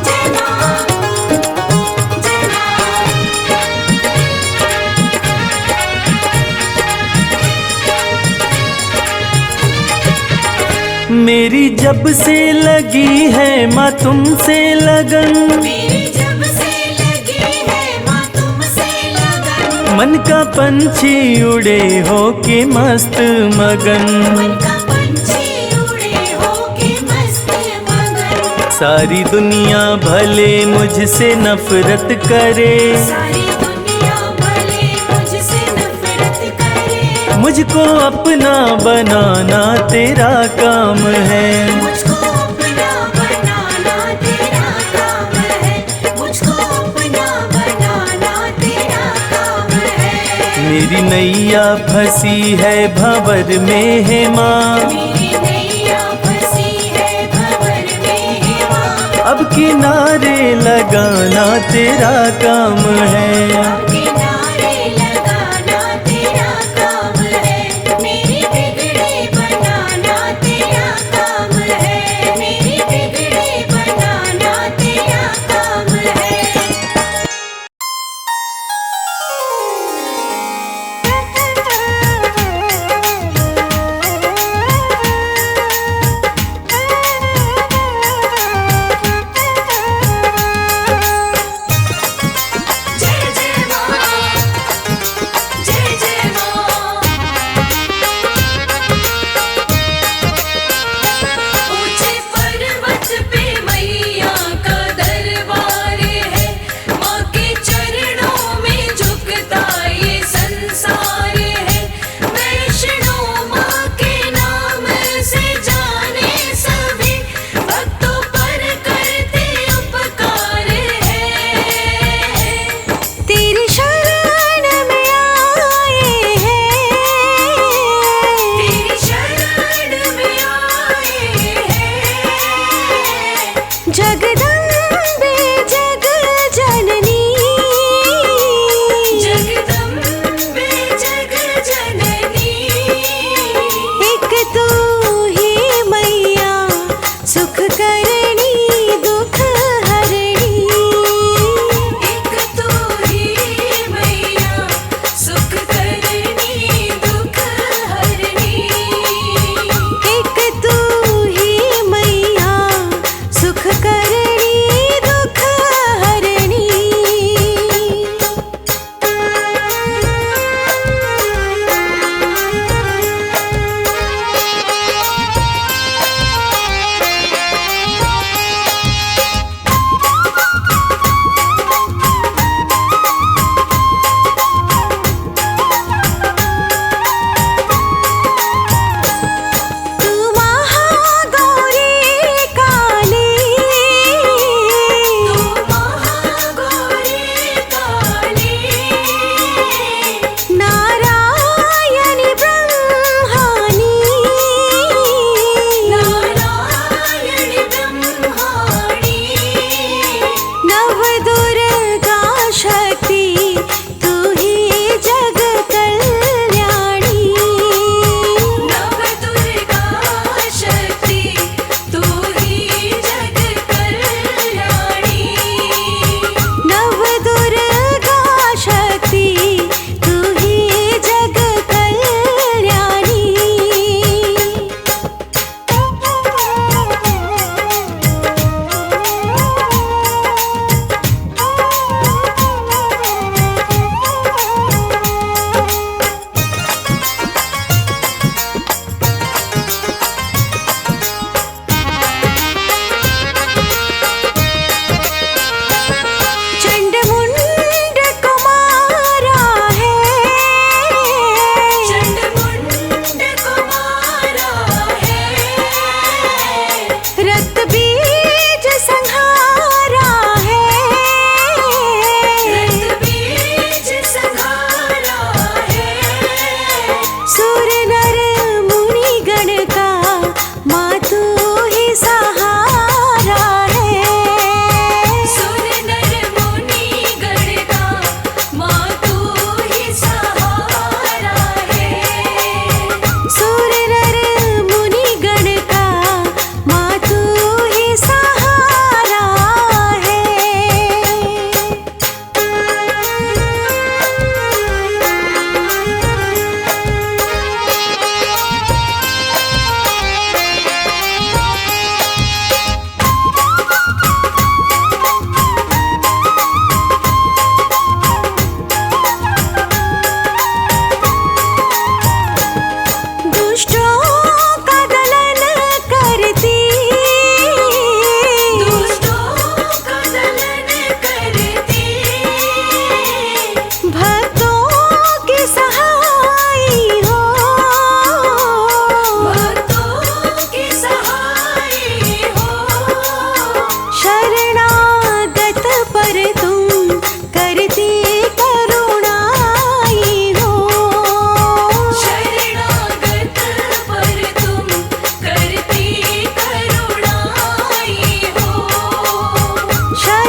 जय माँ, जय माँ। मेरी जब से लगी है माँ तुमसे लगन, मेरी जब से लगी है माँ तुमसे लगन। मन का पंछी उड़े हो के मस्त मगन। मन का पंछी उड़े होके मस्त मगन। सारी दुनिया भले मुझसे नफरत करे, सारी दुनिया भले मुझसे नफरत करे। मुझको अपना बनाना तेरा काम है। मुझको अपना बनाना तेरा काम है। मुझको अपना बनाना तेरा काम है। मेरी नैया फंसी है भंवर में है माँ, मेरी नैया फंसी है भंवर में है माँ। अब किनारे लगाना तेरा काम है। अब किनारे लगाना तेरा काम है। मेरी बिगड़ी बनाना तेरा काम है। मेरी बिगड़ी बनाना तेरा काम है। जय जय माँ,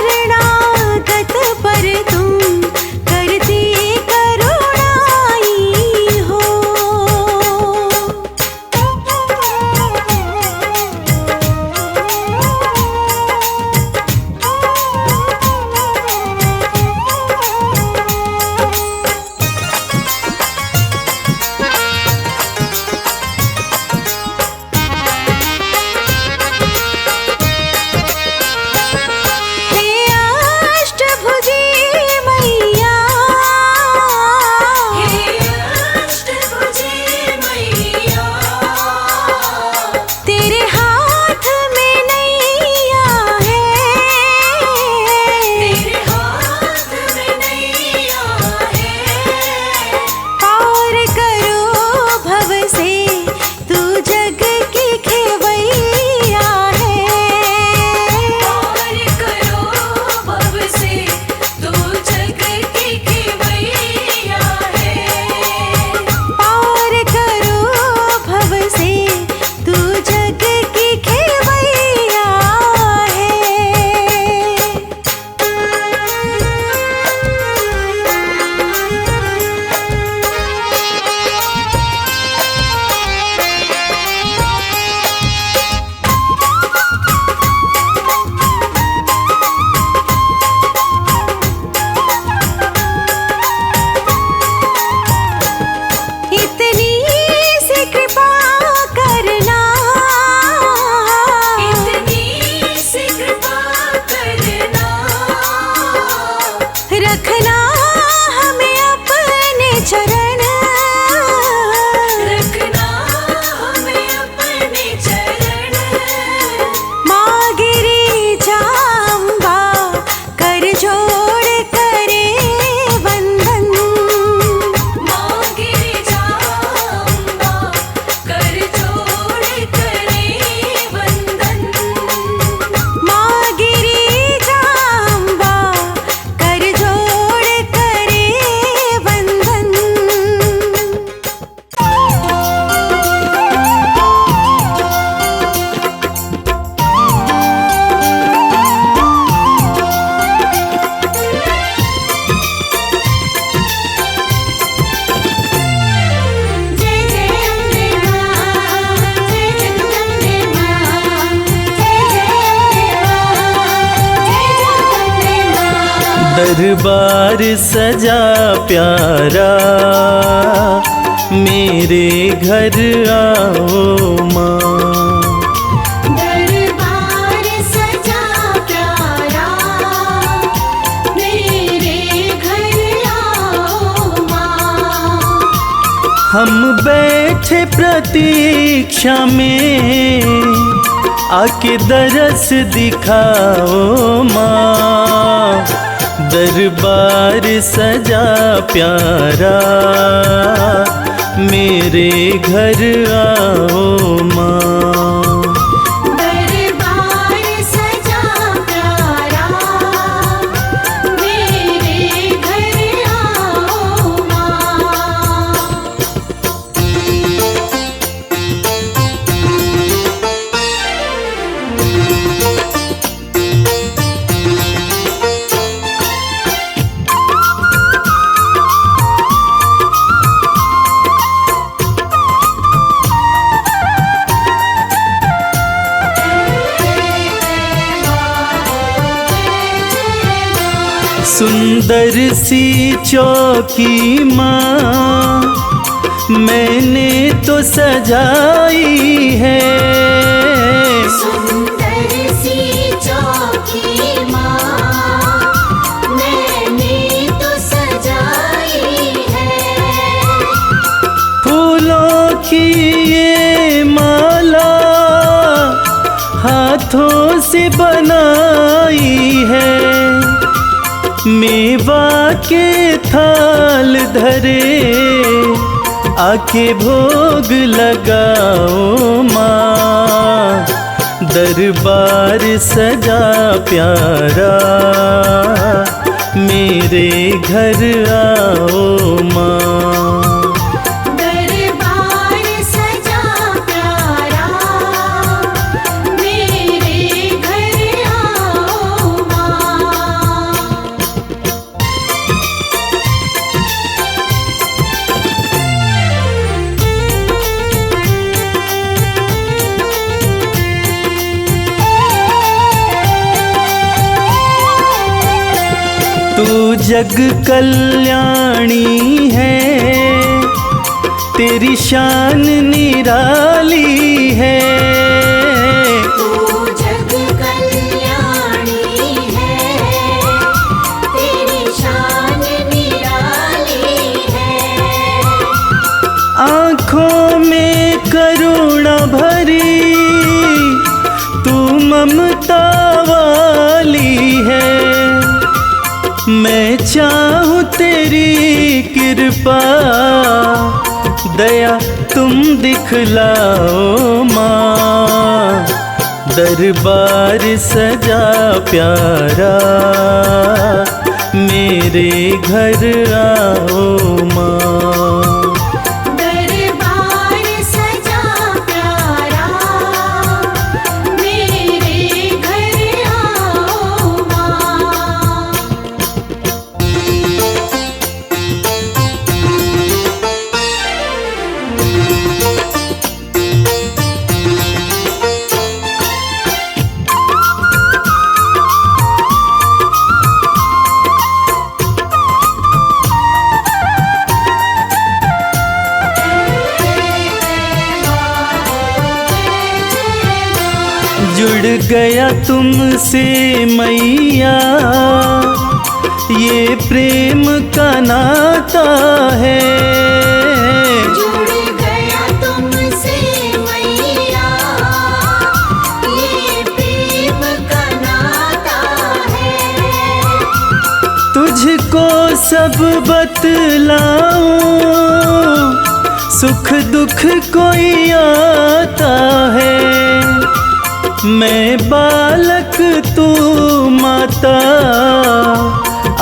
शरणागत पर तुम करती करुणाई हो। हे अष्टभुजी मैया, हे अष्टभुजी मैया, तेरे हाथ में नैया है, तेरे हाथ में नैया है। पार करो भव से तू जग की खेवैया है। पार करो भव से तू जग की खेवैया है। पार करो भव से तू जग की खेवैया है। इतनी सी कृपा करना, इतनी सी कृपा करना, रखना हमें अपने चरण, रखना हमें अपने चरण। माँ गिरिजा अम्बा कर जोड़ करे वंदन। माँ गिरिजा अम्बा कर जोड़ करे वंदन। माँ गिरिजा अम्बा कर जोड़ करे वंदन। जय जय अम्बे माँ, जय जगदम्बे माँ, जय जय जगदम्बे माँ। दरबार सजा प्यारा मेरे घर आओ माँ। दरबार सजा प्यारा मेरे घर आओ माँ। हम बैठे प्रतीक्षा में आके दरस दिखाओ माँ। दरबार सजा प्यारा मेरे घर आओ माँ। दरबार सजा प्यारा मेरे घर आओ माँ। सुंदर सी चौकी माँ मैंने तो सजाई है। सुंदर सी चौकी माँ मैंने तो सजाई है। फूलों की ये माला हाथों से बनाई है। मेवा के थाल धरे आके भोग लगाओ माँ। दरबार सजा प्यारा मेरे घर आओ माँ। दरबार सजा प्यारा मेरे घर आओ माँ। तू जग कल्याणी है, तेरी शान निराली है। तू जग कल्याणी है, तेरी शान निराली है। आँखों में करुणा भरी तू ममता वाली है। मैं चाहूँ तेरी कृपा, दया तुम दिखलाओ माँ। दरबार सजा प्यारा, मेरे घर आओ माँ। दरबार सजा प्यारा, मेरे घर आओ माँ। जुड़ गया तुमसे मैया, ये प्रेम का नाता है। जुड़ गया तुमसे मैया, ये प्रेम का नाता है। तुझको सब बतलाऊं, सुख दुख कोई आता है। मैं बालक तू माता,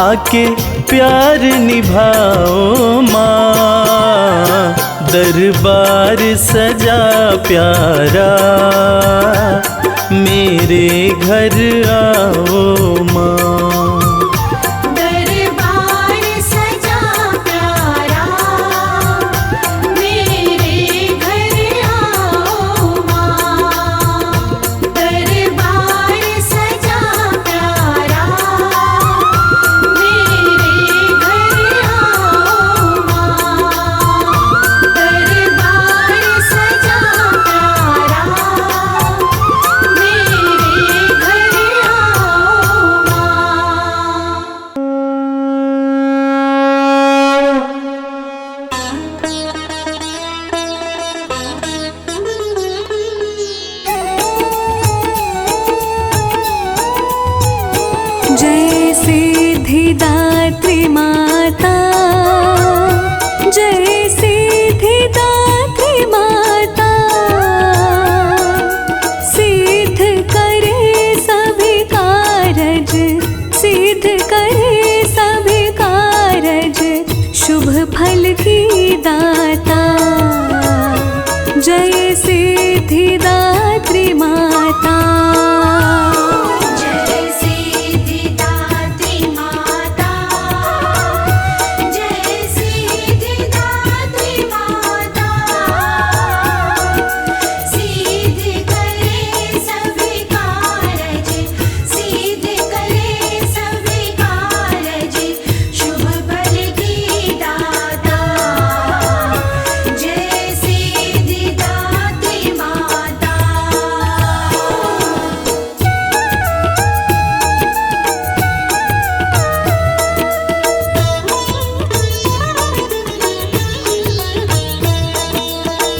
आके प्यार निभाओ माँ। दरबार सजा प्यारा, मेरे घर आओ माँ। दरबार सजा प्यारा, मेरे घर आओ माँ। दरबार सजा प्यारा, मेरे घर आओ माँ। दरबार सजा प्यारा, मेरे घर आओ माँ। जय सिद्धिदात्री माता, जय सिद्धिदात्री माता। सिद्ध करे सभी कारज, सिद्ध करे सभी कारज, शुभ फल की दाता। जय सिद्धिदात्री माता। जय सिद्धिदात्री माता, जय सिद्धिदात्री माता। सिद्ध करे सभी कारज, सिद्ध करे सभी कारज, शुभ फल की दाता। जय सिद्धिदात्री माता।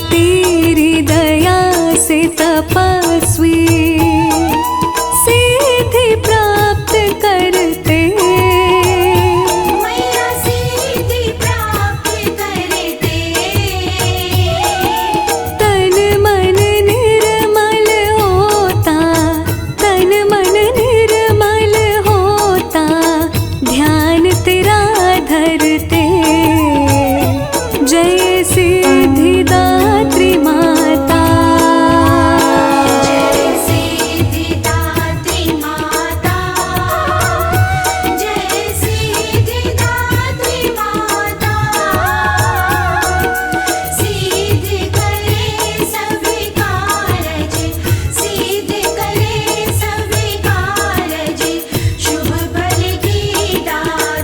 तेरी दया से तपस्वी सिद्धि प्राप्त करते। मैया सिद्धि प्राप्त करते। तन मन निर्मल होता, तन मन निर्मल होता, ध्यान तेरा धरते। जय सिद्धिदात्री माता। जय सिद्धिदात्री माता, जय सिद्धिदात्री माता। सिद्ध करे सभी कारज, सिद्ध करे सभी कारज, शुभ फल की दाता।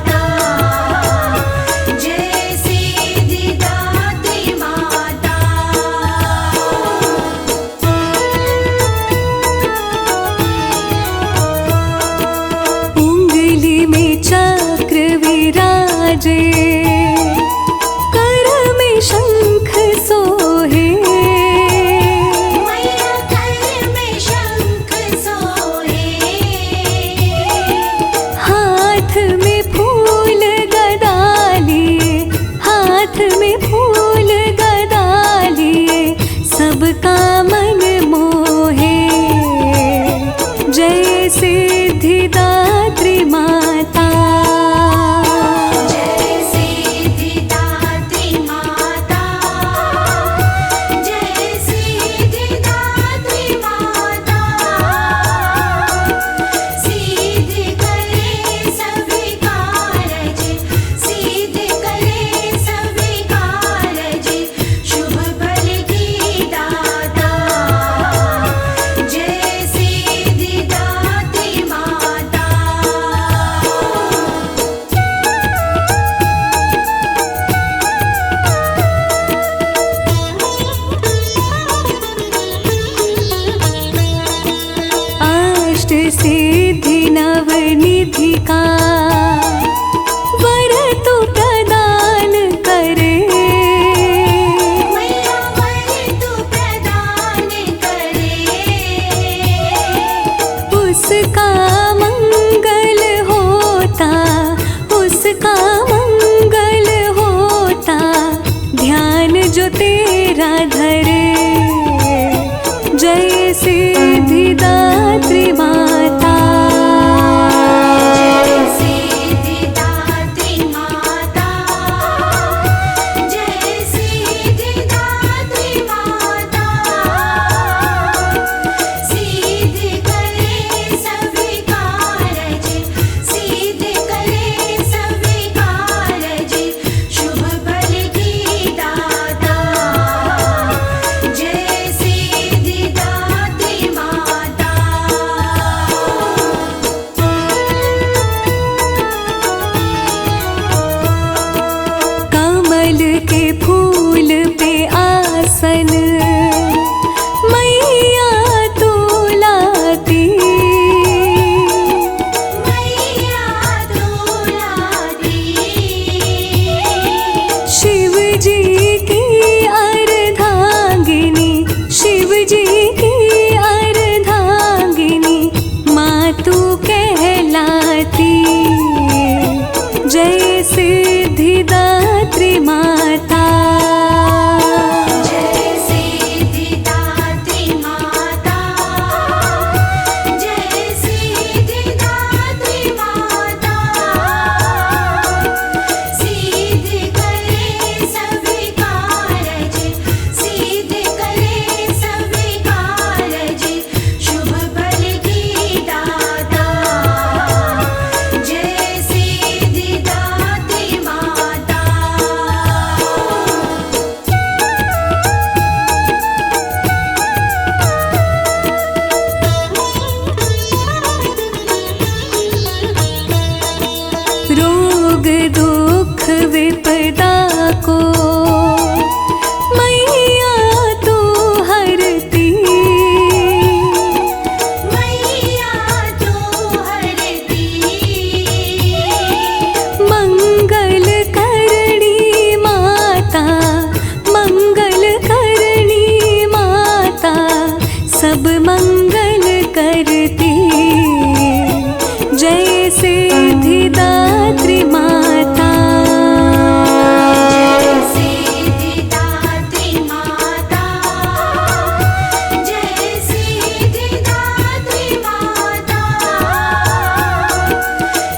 माता। जय सिद्धिदात्री माता, जय सिद्धिदात्री माता। सिद्ध करे सभी कारज, सिद्ध करे सभी कारज, शुभ फल की दाता। जय सिद्धिदात्री माता। रोग दुख विपदा को मैया तू हरती। मैया तू हरती, मंगल करणी माता, मंगल करणी माता, सब मंगल करती। जय सिद्धिदात्री माता। जय सिद्धिदात्री माता, जय सिद्धिदात्री माता।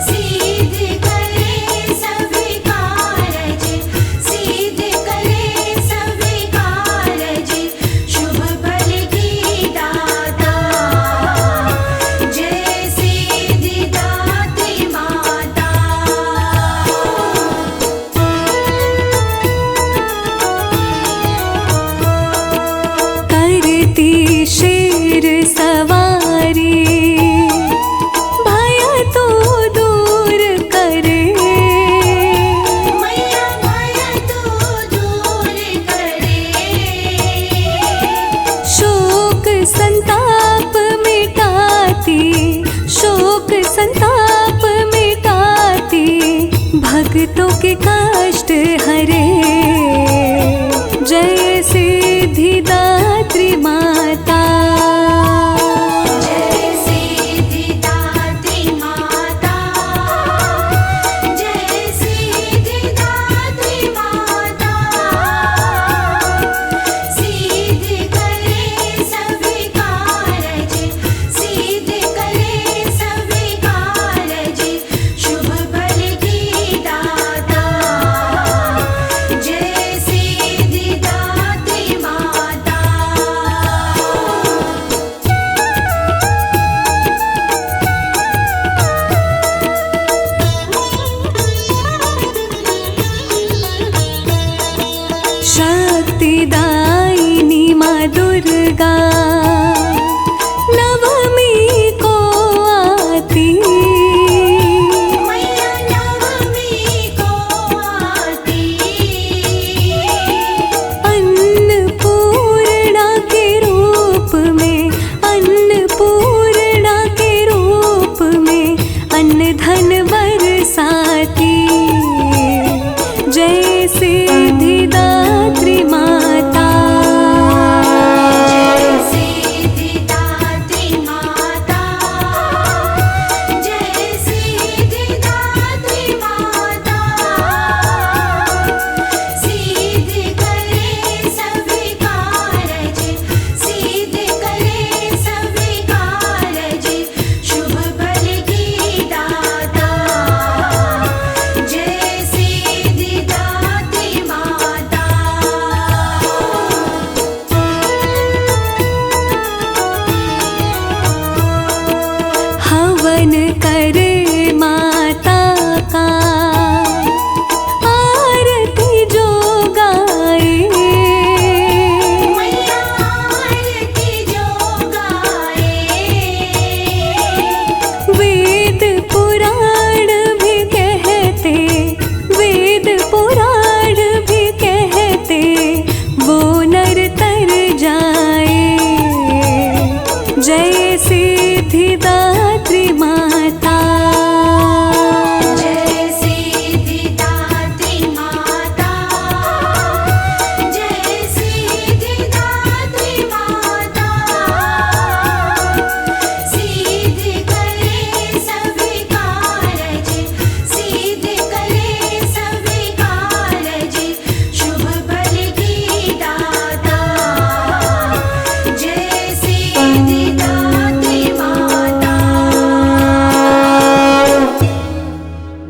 सिद्ध करे सभी कारज, सिद्ध करे सभी कारज, शुभ फल की दाता। जय सिद्धिदात्री माता। करती शेर सवारी, भय तो दूर करे। मैया भय तू दूर करे, शोक संताप मिटाती, शोक संताप मिटाती, भक्तों के कष्ट हरे। जय सिद्धिदात्री माता। जय सिद्धिदात्री माता, जय सिद्धिदात्री माता। सिद्ध करे सभी कारज, सिद्ध करे सभी कारज, शुभ फल की दाता। जय सिद्धिदात्री माता। शक्तिदायिनी माँ दुर्गा नवमी को आती। मैया नवमी को आती, अन्नपूर्णा के रूप में, अन्नपूर्णा के रूप में, अन्न धन बरसाती। जय सिद्धिदात्री माता। जय सिद्धिदात्री माता, जय सिद्धिदात्री माता। सिद्ध करे सभी कारज, सिद्ध करे सभी कारज, शुभ फल की दाता। जय सिद्धिदात्री माता। हवन करे माता का